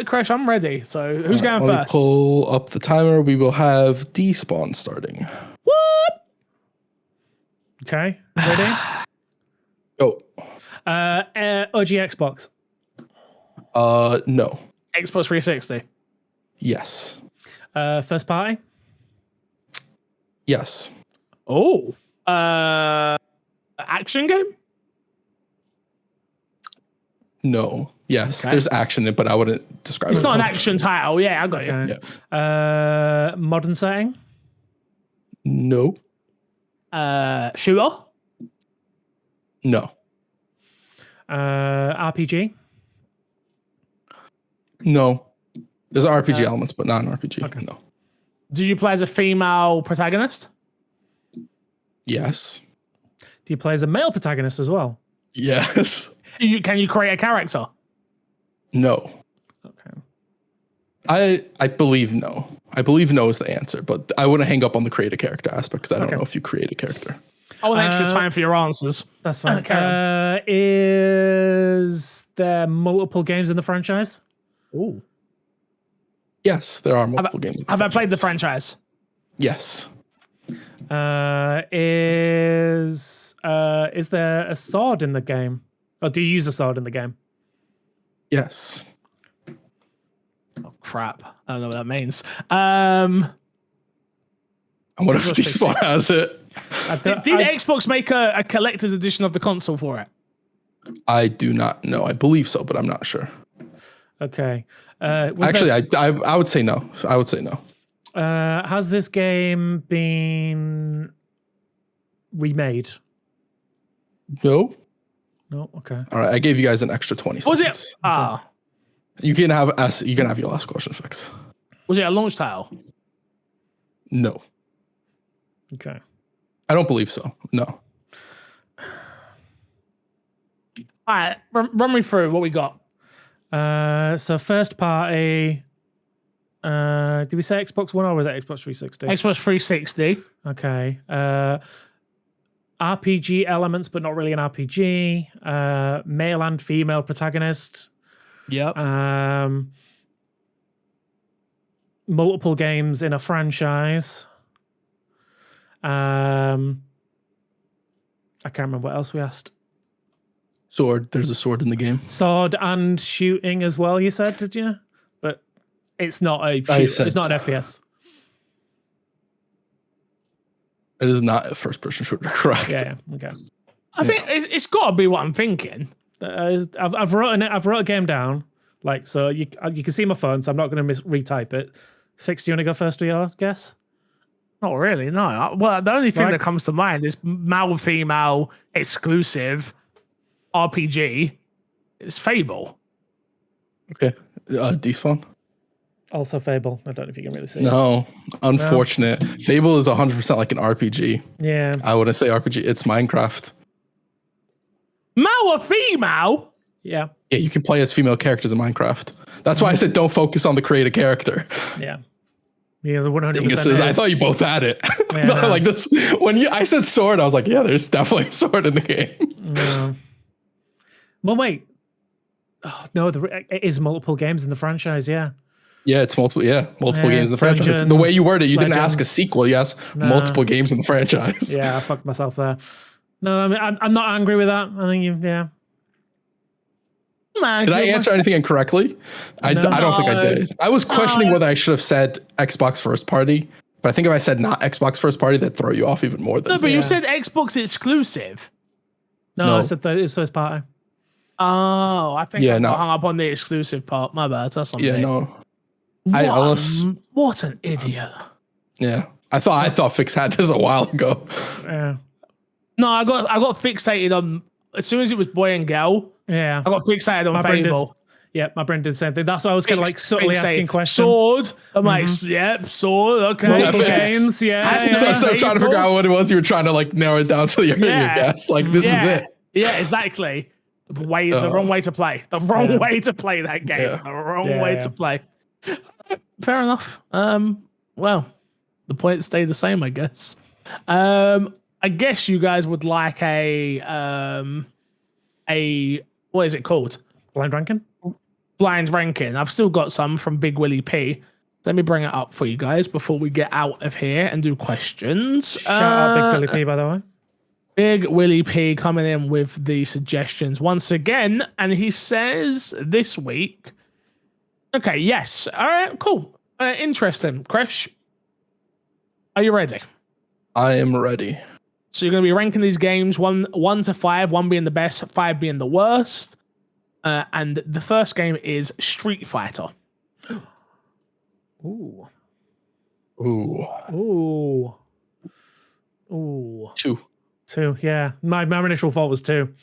Crash, I'm ready. So who's going let first? Me pull up the timer. We will have D-Spawn starting. What? Okay, ready? Go. OG Xbox. No. Xbox 360. Yes. First party. Yes. Oh. Action game? No. Yes, Okay. there's action in it, but I wouldn't describe it. It's not an action title. Yeah, I got you. Okay. Yeah. Modern setting. No. Shooter? No. RPG. No. There's RPG elements, but not an RPG. Okay. No. Did you play as a female protagonist? Yes. Do you play as a male protagonist as well? Yes. Can you create a character? No. Okay. I believe no. I believe no is the answer, but I wouldn't hang up on the create a character aspect because I don't know if you create a character. I want extra time for your answers. That's fine. Is there multiple games in the franchise? Ooh. Yes, there are multiple games. Have I played the franchise? Yes. Is there a sword in the game? Or do you use a sword in the game? Yes. Oh, crap. I don't know what that means. I wonder if Despawn has it. Did Xbox make a collector's edition of the console for it? I do not know. I believe so, but I'm not sure. Okay. Actually, I would say no. I would say no. Has this game been remade? No. No. Okay. All right. I gave you guys an extra 20 seconds. Was it? Ah. You can have your last question, Fix. Was it a launch title? No. Okay. I don't believe so. No. All right. Run me through what we got. So first party. Did we say Xbox One or was it Xbox 360? Xbox 360. Okay. RPG elements, but not really an RPG. Male and female protagonist. Yep. Multiple games in a franchise. I can't remember what else we asked. Sword. There's a sword in the game. Sword and shooting as well. You said, did you? But it's not a. It's not an FPS. It is not a first-person shooter. Correct. Yeah. Okay. I think it's got to be what I'm thinking. I've wrote a game down. Like, so you can see my phone, so I'm not going to retype it. Fix, do you want to go first with your guess? Not really, no. Well, the only thing that comes to mind is male-female exclusive RPG. It's Fable. Okay. Despawn? Also Fable. I don't know if you can really see No. Unfortunate. No. Fable is 100% like an RPG. Yeah. I wouldn't say RPG. It's Minecraft. Male or female? Yeah. Yeah, you can play as female characters in Minecraft. That's why I said don't focus on the created character. Yeah. Yeah, the 100%. I thought you both had it. Yeah, no. Like this, I said sword, I was like, yeah, there's definitely a sword in the game. No. Well, wait. Oh, no, it is multiple games in the franchise. Yeah. Yeah, it's multiple. Yeah, multiple games in the franchise. Dungeons, the way you worded it, you didn't Legends. ask a sequel. You asked multiple games in the franchise. Yeah, I fucked myself there. No, I mean, I'm not angry with that. I think yeah. Man, did I answer anything incorrectly? I don't think I did. I was questioning whether I should have said Xbox first party, but I think if I said not Xbox first party, that'd throw you off even more. No, but you said Xbox exclusive. No. I said it's first party. Oh, I think I got hung up on the exclusive part. My bad. That's on me. No. What an idiot. Yeah. I thought Fix had this a while ago. Yeah. No, I got fixated on as soon as it was boy and girl. Yeah. I got fixated on Fable. Yeah, my brain did the same thing. That's why I was kind of like subtly asking questions. Sword. I'm like, yep, sword. Okay. Multiple games. Yeah. So instead of trying to figure out what it was, you were trying to like narrow it down to your guess. Like this is it. Yeah, exactly. The wrong way to play. The wrong way to play that game. Yeah. The wrong way to play. Fair enough. Well, the points stay the same, I guess. I guess you guys would like a what is it called? Blind ranking? Blind ranking. I've still got some from Big Willie P. Let me bring it up for you guys before we get out of here and do questions. Shout out Big Willie P, by the way. Big Willie P coming in with the suggestions once again, and he says this week. Okay, yes. All right, cool. Interesting. Crash, are you ready? I am ready. So you're going to be ranking these games 1 to 5, 1 being the best, 5 being the worst. And the first game is Street Fighter. Ooh. Ooh. Ooh. Ooh. 2. 2, yeah. My initial thought was 2.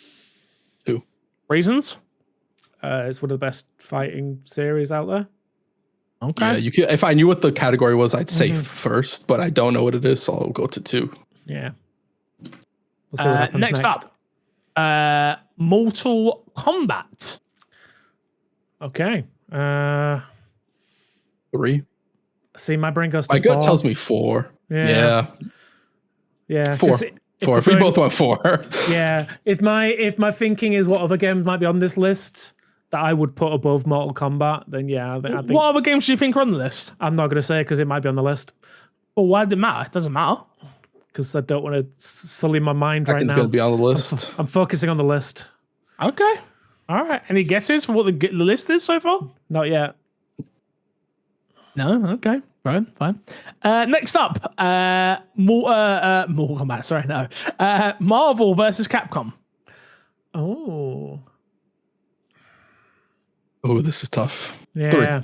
2. Reasons? It's one of the best fighting series out there. Okay. Yeah, you could, if I knew what the category was, I'd say first, but I don't know what it is, so I'll go to 2. Yeah. We'll see what happens next up, Mortal Kombat. Okay. 3. See, my brain goes to my 4. gut tells me 4. Yeah. 4. 4. If we both went 4. Yeah. If my thinking is what other games might be on this list that I would put above Mortal Kombat, then yeah. I think, what other games do you think are on the list? I'm not going to say because it might be on the list. Well, why does it matter? It doesn't matter. Because I don't want to sully my mind right now. It's going to be on the list. I'm focusing on the list. Okay. All right. Any guesses for what the list is so far? Not yet. No, okay, fine. Next up, Mortal Kombat. Sorry, no. Marvel versus Capcom. Oh, This is tough. yeah,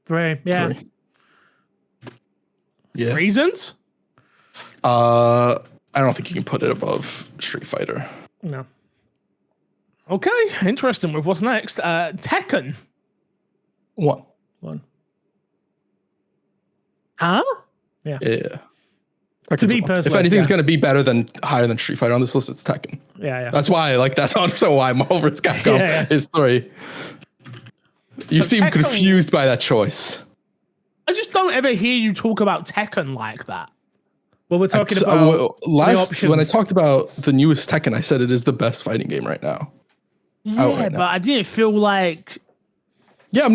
three. Yeah. 3. Yeah. Reasons? I don't think you can put it above Street Fighter. No. Okay, interesting. With what's next? Tekken. 1. Huh? Yeah. To me if personally, anything's going to be better than higher than Street Fighter on this list, it's Tekken. Yeah. That's why, that's 100% why Marvel vs. Capcom is 3. You seem Tekken- confused by that choice. I just don't ever hear you talk about Tekken like that. Well, we're talking about when I talked about the newest Tekken, I said it is the best fighting game right now. Yeah, but I didn't feel like. Yeah,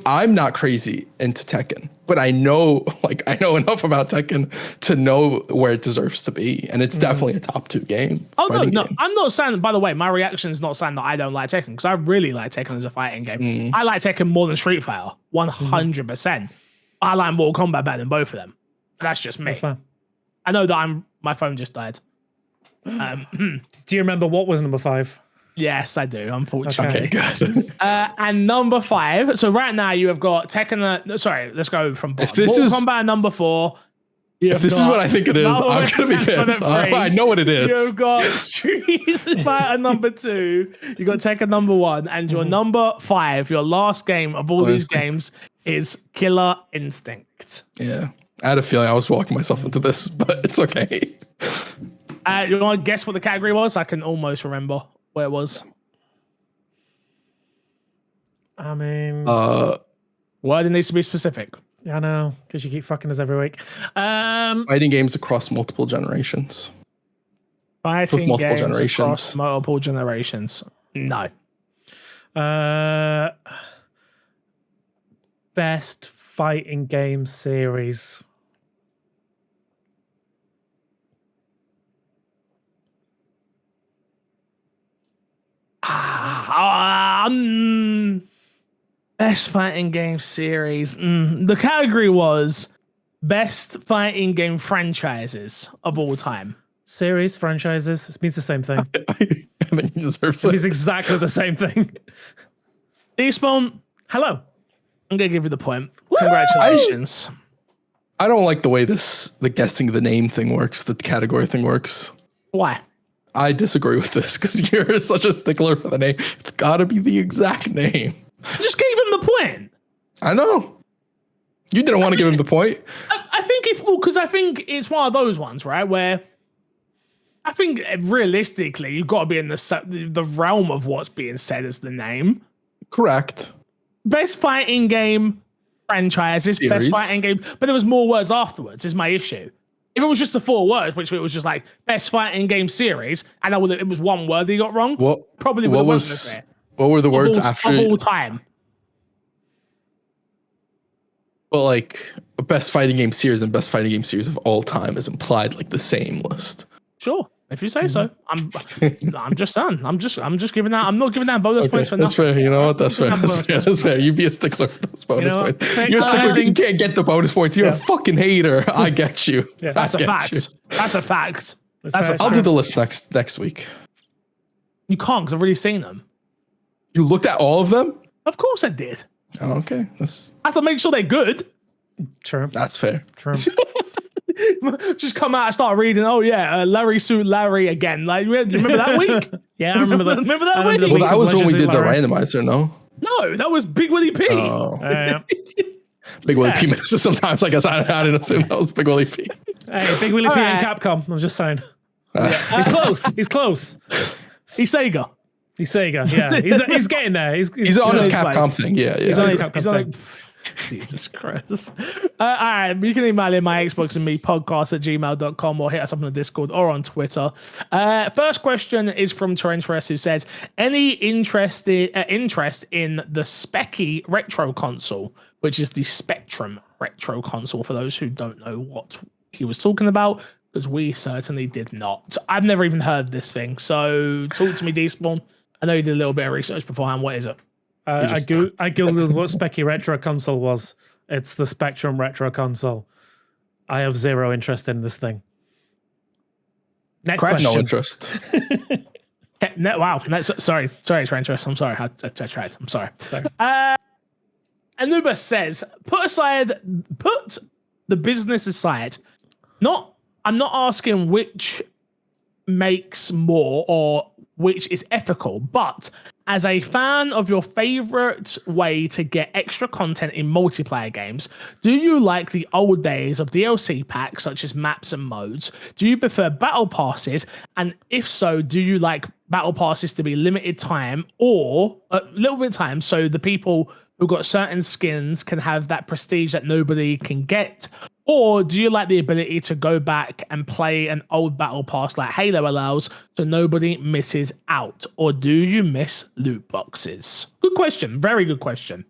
I'm not crazy into Tekken, but I know enough about Tekken to know where it deserves to be, and it's definitely a top 2 game. Oh no, game. I'm not saying. By the way, my reaction is not saying that I don't like Tekken, because I really like Tekken as a fighting game. I like Tekken more than Street Fighter, 100%. I like Mortal Kombat better than both of them. That's just me. That's fine. I know that my phone just died. Do you remember what was number 5? Yes, I do, unfortunately. Okay, good. And number 5. So right now you have got Tekken. Sorry, let's go from bottom. Mortal Kombat number 4. If this is what I think it is, I'm gonna be pissed. I know what it is. You've got Street Fighter number 2. You got Tekken number 1, and your number 5, your last game of all these games, is Killer Instinct. Yeah, I had a feeling I was walking myself into this, but it's okay. You want to guess what the category was? I can almost remember where it was. I mean, word needs to be specific. I know, because you keep fucking us every week. Fighting games across multiple generations. Fighting multiple games generations. across multiple generations. No. Best fighting game series. Best fighting game series. The category was best fighting game franchises of all time. Series, franchises. It means the same thing. I think he deserves It it. means exactly the same thing. Despawn, Hello. I'm going to give you the point. Congratulations. I don't like the way the guessing the name thing works, the category thing works. Why? I disagree with this because you're such a stickler for the name. It's got to be the exact name. I just gave him the point. I know. You didn't want to give him the point. I think because I think it's one of those ones, right, where I think realistically you've got to be in the realm of what's being said as the name. Correct. Best fighting game franchises, Series. best fighting game, but there was more words afterwards. Is my issue. If it was just the 4 words, which it was just like best fighting game series, and it was one word that you got wrong, probably would have wasn't there. What were the words after? Of all time. Well, like best fighting game series and best fighting game series of all time is implied like the same list. Sure, if you say so. I'm just saying. I'm just giving that. I'm not giving that bonus points for that's nothing. fair. You know what? That's fair. That's fair. You be a stickler for those bonus points. You're a stickler because you can't get the bonus points. You're a fucking hater. I get you. Yeah, that's a fact. That's a fact. I'll do the list next week. You can't because I've already seen them. You looked at all of them? Of course I did. Oh, okay. I have to make sure they're good. True. That's fair. True. Just come out and start reading. Oh yeah, Larry suit Larry again. Like, you remember that week? Yeah, I remember that. Remember that week? Well, that was when we did the Larry. randomizer, no? No, that was Big Willie P. Oh. Yeah. Big Willie P misses sometimes. I guess I didn't assume that was Big Willie P. Hey, Big Willie P and Capcom. I'm just saying. He's close. He's close. He's Sega. He's Sega. Yeah, he's getting there. He's on his he's Capcom thing. Yeah. He's on his Capcom thing. Jesus Christ. All right, you can email in my Xbox and me podcast@gmail.com or hit us up on the Discord or on Twitter. First question is from Torrentress, who says, any interest in the Specky retro console, which is the Spectrum retro console, for those who don't know what he was talking about, because we certainly did not. I've never even heard this thing, so talk to me, Despawn. I know you did a little bit of research beforehand. What is it? I googled what Specky retro console was, It's the Spectrum Retro console. I have zero interest in this thing. Next Correct. question. No interest. Wow. Sorry for interest. I'm sorry. I tried. I'm sorry. Anubis says, put the business aside. I'm not asking which makes more or which is ethical, but as a fan of your favorite way to get extra content in multiplayer games, do you like the old days of DLC packs such as maps and modes? Do you prefer battle passes? And if so, do you like battle passes to be limited time or a little bit of time so the people who got certain skins can have that prestige that nobody can get? Or do you like the ability to go back and play an old battle pass like Halo allows so nobody misses out? Or do you miss loot boxes? Good question. Very good question.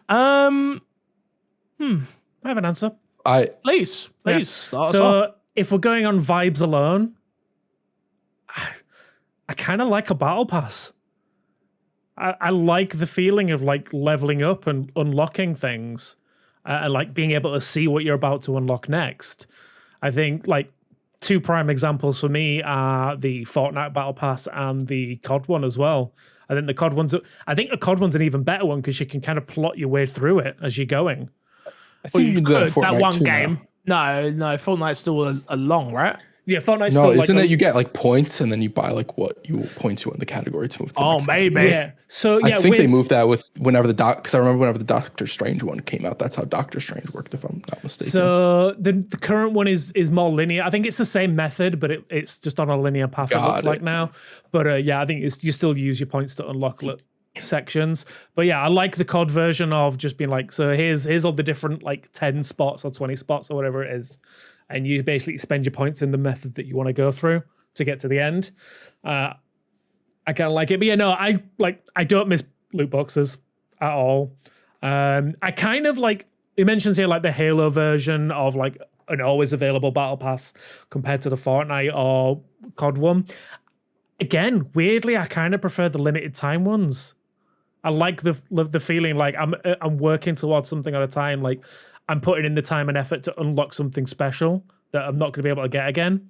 I have an answer. Please Yeah. start us So off. if we're going on vibes alone, I kind of like a battle pass. I like the feeling of like leveling up and unlocking things. And like being able to see what you're about to unlock next. I think like two prime examples for me are the Fortnite Battle Pass and the COD one as well. I think the COD one's an even better one because you can kind of plot your way through it as you're going. I think you can do that in That Fortnite one too game. now. No, Fortnite's still a long, right? Yeah, Fortnite's No, still isn't like it you get like points and then you buy like what points you want in the category to move to the Oh, next maybe. category. yeah. So yeah, I think they moved that with whenever because I remember whenever the Doctor Strange one came out, that's how Doctor Strange worked, if I'm not mistaken. So the current one is more linear. I think it's the same method, but it's just on a linear path. It looks like now. But yeah, I think you still use your points to unlock sections. But yeah, I like the COD version of just being like, so here's all the different like 10 spots or 20 spots or whatever it is, and you basically spend your points in the method that you want to go through to get to the end. I kind of like it, but yeah, no, I don't miss loot boxes at all. I kind of like, it mentions here like the Halo version of like an always available battle pass compared to the Fortnite or COD one. Again, weirdly, I kind of prefer the limited time ones. I like the feeling like I'm working towards something at a time. Like I'm putting in the time and effort to unlock something special that I'm not going to be able to get again.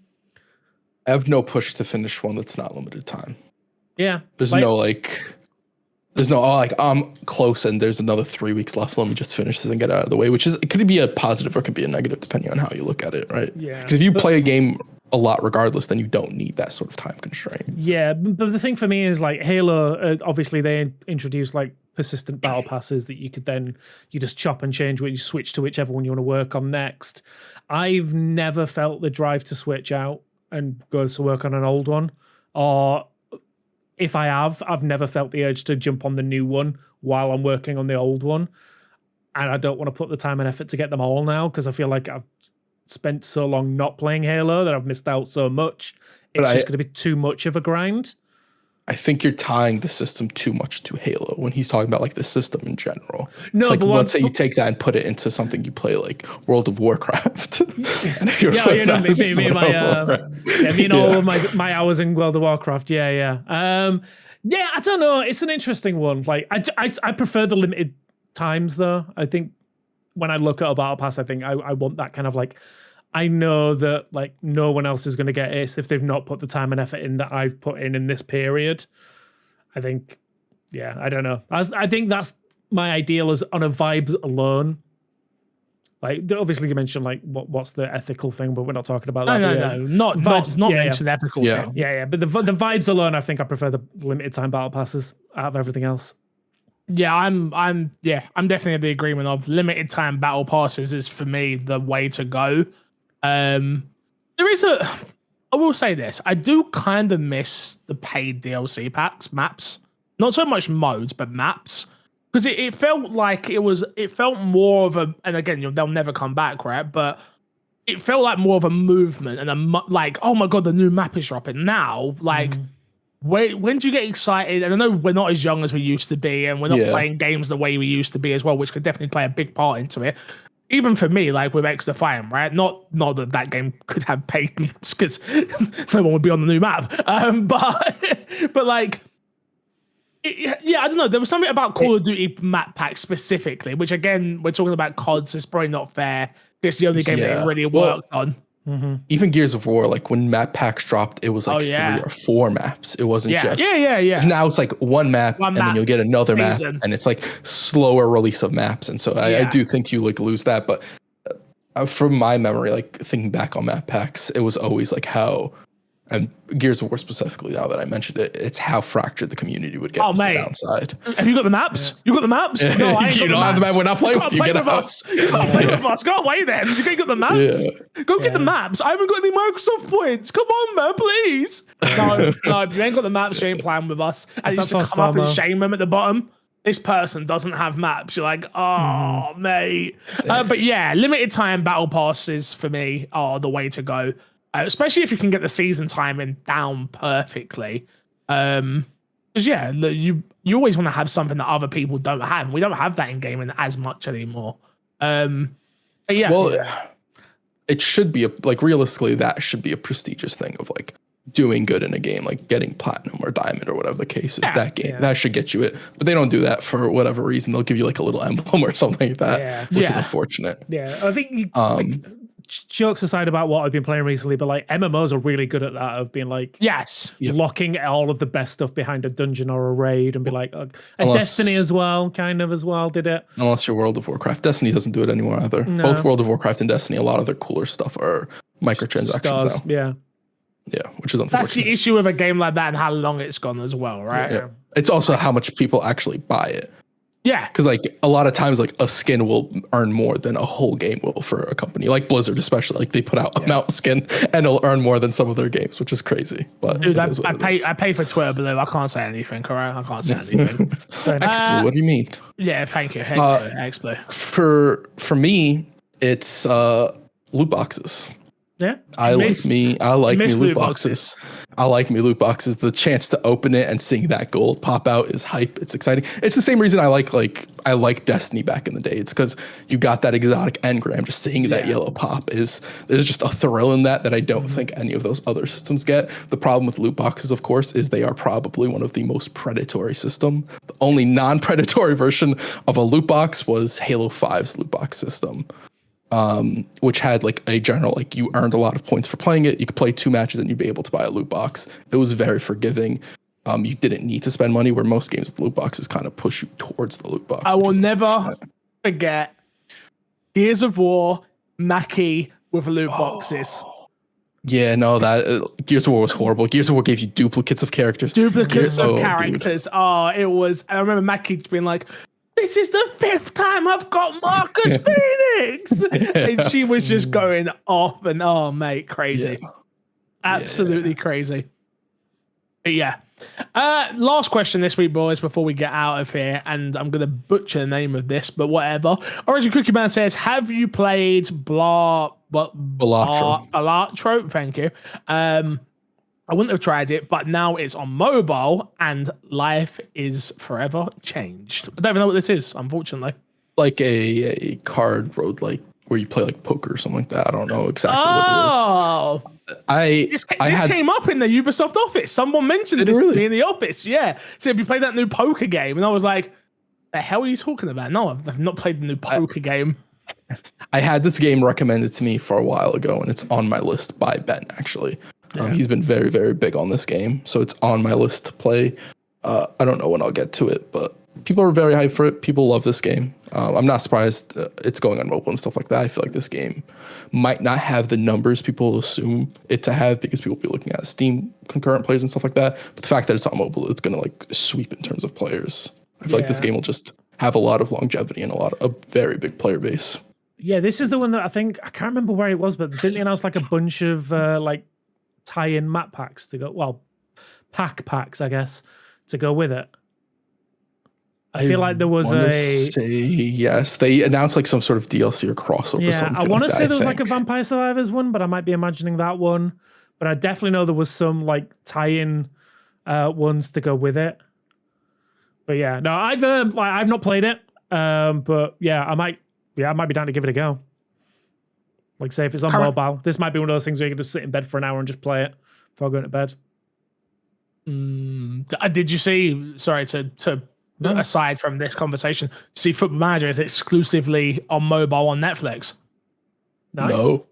I have no push to finish one that's not limited time. Yeah. There's no I'm close and there's another 3 weeks left. Let me just finish this and get out of the way, it could be a positive or it could be a negative depending on how you look at it, right? Yeah. Because if you play a game a lot regardless, then you don't need that sort of time constraint. Yeah, but the thing for me is like Halo, obviously they introduced like persistent battle passes that you just chop and change where you switch to whichever one you want to work on next. I've never felt the drive to switch out and go to work on an old one, or if I have, I've never felt the urge to jump on the new one while I'm working on the old one. And I don't want to put the time and effort to get them all now because I feel like I've spent so long not playing Halo that I've missed out so much. It's just going to be too much of a grind. I think you're tying the system too much to Halo when he's talking about like the system in general. No, it's like, but let's say you take that and put it into something you play like World of Warcraft. And if you're Yeah, playing you know, that me system and in my Warcraft. all of my hours in World of Warcraft. Yeah. I don't know. It's an interesting one. Like I prefer the limited times though. I think when I look at a battle pass, I think I want that kind of like, I know that like no one else is going to get it if they've not put the time and effort in that I've put in this period. I think, yeah, I don't know. I think that's my ideal is on a vibes alone. Like obviously you mentioned like what's the ethical thing, but we're not talking about that. No, not mention the ethical Yeah. thing. Yeah. But the vibes alone, I think I prefer the limited time battle passes out of everything else. Yeah, I'm definitely of the agreement of limited time battle passes is for me the way to go. I will say this, I do kind of miss the paid DLC packs, maps. Not so much modes, but maps. Because it felt like it felt more of a, and again, they'll never come back, right? But it felt like more of a movement and like, oh my God, the new map is dropping now. Like, when do you get excited? And I know we're not as young as we used to be, and we're not playing games the way we used to be as well, which could definitely play a big part into it. Even for me, like with X Defiant, right? Not that game could have paid maps because no one would be on the new map. But like, Yeah, I don't know. There was something about Call of Duty map packs specifically, which again, we're talking about CODs. It's probably not fair. It's the only game that it really worked on. Even Gears of War, like when map packs dropped, it was like 3 or 4 maps. It wasn't just 'cause now it's like one map and then you'll get another map, and it's like slower release of maps. And so I do think you like lose that. But from my memory, like thinking back on map packs, it was always like how, and Gears of War specifically, now that I mentioned it, it's how fractured the community would get. The downside. Have you got the maps? You got the maps? No, I ain't you don't have the map. We're not playing with you. Get with us. You can't play with us. Go away then. You ain't got the maps. Go get the maps. I haven't got any Microsoft points. Come on, man, please. No, if you ain't got the maps, you ain't playing with us. And you just come up and shame them at the bottom. This person doesn't have maps. You're like, oh, mate. But yeah, limited time battle passes for me are the way to go. Especially if you can get the season timing down perfectly. Because you always want to have something that other people don't have. We don't have that in gaming as much anymore. It should be realistically, that should be a prestigious thing of like doing good in a game, like getting platinum or diamond or whatever the case is. That should get you it. But they don't do that for whatever reason. They'll give you like a little emblem or something like that, which is unfortunate. Yeah, I think jokes aside about what I've been playing recently, but like MMOs are really good at that, of being like locking all of the best stuff behind a dungeon or a raid, and be like, and Destiny as well did it. Unless you're World of Warcraft. Destiny doesn't do it anymore either. No. Both World of Warcraft and Destiny, a lot of their cooler stuff are microtransactions now. Yeah, which is unfortunate. That's the issue with a game like that and how long it's gone as well, right? Yeah. It's also how much people actually buy it. Yeah, because like a lot of times, like a skin will earn more than a whole game will for a company like Blizzard, especially. Like they put out a mountain skin and it'll earn more than some of their games, which is crazy. But dude, I pay for Twitter Blue. I can't say anything. Correct? I can't say anything. X-Blue, what do you mean? Yeah, thank you. X-Blue. For me, it's loot boxes. Yeah, I like me loot boxes. I like me loot boxes. The chance to open it and seeing that gold pop out is hype. It's exciting. It's the same reason I like Destiny back in the day. It's because you got that exotic engram. Just seeing that yellow pop there's just a thrill in that I don't think any of those other systems get. The problem with loot boxes, of course, is they are probably one of the most predatory system. The only non-predatory version of a loot box was Halo 5's loot box system. Which had like a general, like you earned a lot of points for playing it. You could play 2 matches and you'd be able to buy a loot box. It was very forgiving. You didn't need to spend money, where most games with loot boxes kind of push you towards the loot box. I will never forget Gears of War Mackie with loot boxes. Yeah, no, that Gears of War was horrible. Gears of War gave you duplicates of characters. Dude. Oh, it was. I remember Mackie being like, "This is the 5th time I've got Marcus Phoenix," and she was just going off and mate, crazy, absolutely crazy. But yeah, last question this week, boys, before we get out of here, and I'm gonna butcher the name of this, but whatever. Origin Cookie Man says, "Have you played Balatro?" Thank you. I wouldn't have tried it, but now it's on mobile and life is forever changed. I don't even know what this is, unfortunately. Like a card road, like where you play like poker or something like that. I don't know exactly what it is. This came up in the Ubisoft office. Someone mentioned this to me in the office. Yeah. So have you played that new poker game? And I was like, the hell are you talking about? No, I've not played the new poker game. I had this game recommended to me for a while ago, and it's on my list by Ben, actually. He's been very, very big on this game, so it's on my list to play. I don't know when I'll get to it, but people are very hyped for it. People love this game. I'm not surprised it's going on mobile and stuff like that. I feel like this game might not have the numbers people assume it to have, because people will be looking at Steam concurrent players and stuff like that. But the fact that it's on mobile, it's going to like sweep in terms of players. I feel like this game will just have a lot of longevity and a very big player base. Yeah, this is the one that I can't remember where it was, but didn't they announce like a bunch of like tie-in map packs to go, well, packs, I guess, to go with it. I feel like there was yes, they announced like some sort of DLC or crossover. Yeah, something I want to like say there was like a Vampire Survivors one, but I might be imagining that one. But I definitely know there was some like tie-in ones to go with it. But yeah, no, I've not played it, but yeah, I might be down to give it a go. Like, say if it's on mobile, this might be one of those things where you can just sit in bed for an hour and just play it before going to bed. Did you see? Sorry to aside from this conversation, see Football Manager is exclusively on mobile on Netflix. Nice. No.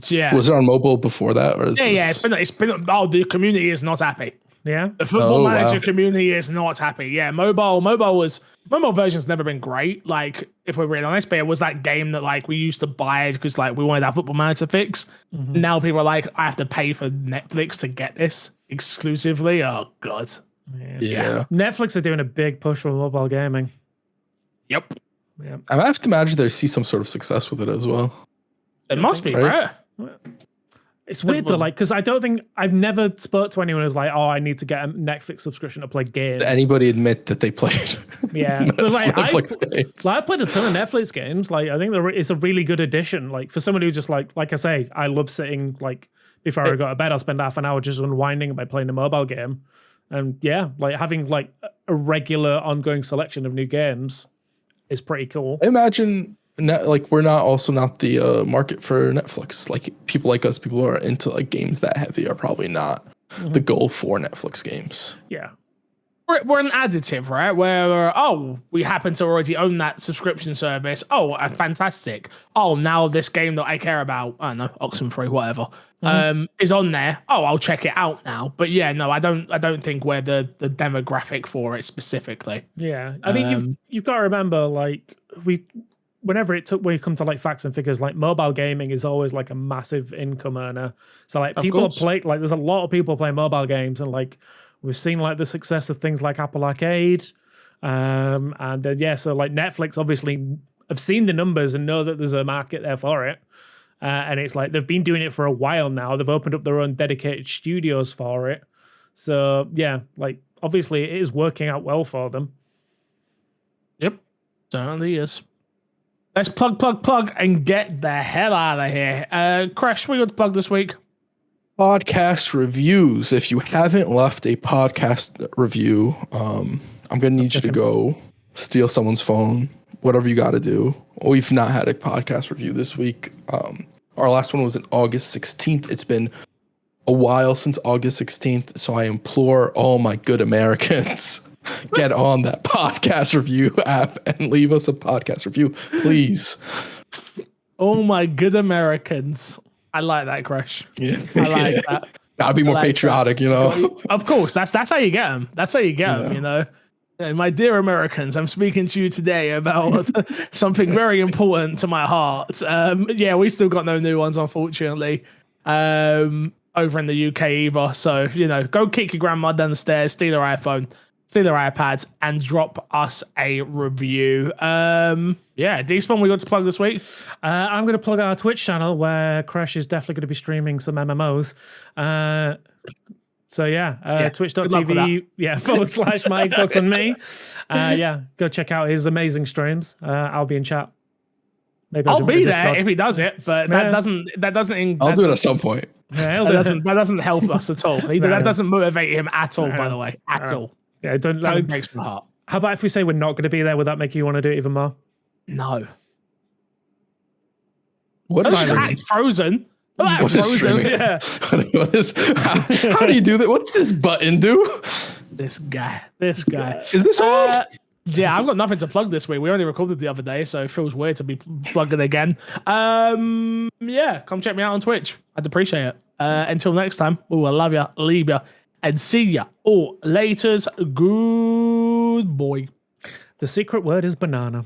Yeah. Was it on mobile before that, or is Yeah. this... It's been. Oh, the community is not happy. Yeah. The Football Manager wow. community is not happy. Yeah, mobile version's never been great. Like, if we're really honest, but it was that game that like we used to buy because like we wanted our Football Manager fix. Now people are like, I have to pay for Netflix to get this exclusively. Oh god. Yeah. Netflix are doing a big push for mobile gaming. Yep. Yeah. I have to imagine they see some sort of success with it as well. It must be, right? right? It's weird though, like, because I've never spoke to anyone who's like, oh, I need to get a Netflix subscription to play games. Did anybody admit that they played? Yeah, but like, Netflix games? I've played a ton of Netflix games. Like, I think it's a really good addition. Like, for someone who just like I say, I love sitting like before I go to bed, I'll spend half an hour just unwinding by playing a mobile game. And yeah, like having like a regular ongoing selection of new games is pretty cool. I imagine like we're not the market for Netflix. Like people like us, people who are into like games that heavy, are probably not the goal for Netflix games. Yeah. We're an additive, right? Where we happen to already own that subscription service. Oh, fantastic! Oh, now this game that I care about, I don't know, Oxenfree, whatever, is on there. Oh, I'll check it out now. But yeah, no, I don't think we're the demographic for it specifically. Yeah, I mean, you've got to remember, like whenever we come to like facts and figures, like mobile gaming is always like a massive income earner. So like people play, like there's a lot of people play mobile games, and like we've seen like the success of things like Apple Arcade, and then so like Netflix obviously have seen the numbers and know that there's a market there for it, and it's like they've been doing it for a while now. They've opened up their own dedicated studios for it, so yeah, like obviously it is working out well for them. Yep, certainly is. Let's plug, and get the hell out of here. Crash, what you got to plug this week? Podcast reviews. If you haven't left a podcast review, I'm gonna need you to go steal someone's phone, whatever you got to do. We've not had a podcast review this week. Our last one was on August 16th. It's been a while since August 16th, so I implore all my good Americans, get on that podcast review app and leave us a podcast review, please. Oh my good Americans. I like that, Crash. Yeah. I like that. Gotta be more patriotic, you know? Of course, that's how you get them. That's how you get them, you know? And my dear Americans, I'm speaking to you today about something very important to my heart. We still got no new ones, unfortunately, over in the UK either. So, go kick your grandma down the stairs, steal her iPhone, steal her iPad, and drop us a review. D-Spawn, we got to plug this week? I'm going to plug our Twitch channel where Crash is definitely going to be streaming some MMOs. Twitch.tv / my Xbox and me. Go check out his amazing streams. I'll be in chat. Maybe I'll be there if he does it, but that doesn't I'll do it at some point. Yeah, that doesn't help us at all. That doesn't motivate him at all, by the way. At all. Yeah, That breaks my heart. How about if we say we're not going to be there? Would that make you want to do it even more? No. What's Frozen? What is streaming? Yeah. How do you do that? What's this button do? This guy. Is this on? Yeah, I've got nothing to plug this week. We only recorded the other day, so it feels weird to be plugging again. Come check me out on Twitch. I'd appreciate it. Until next time, we will love ya, leave ya, and see ya all laters. Good boy. The secret word is banana.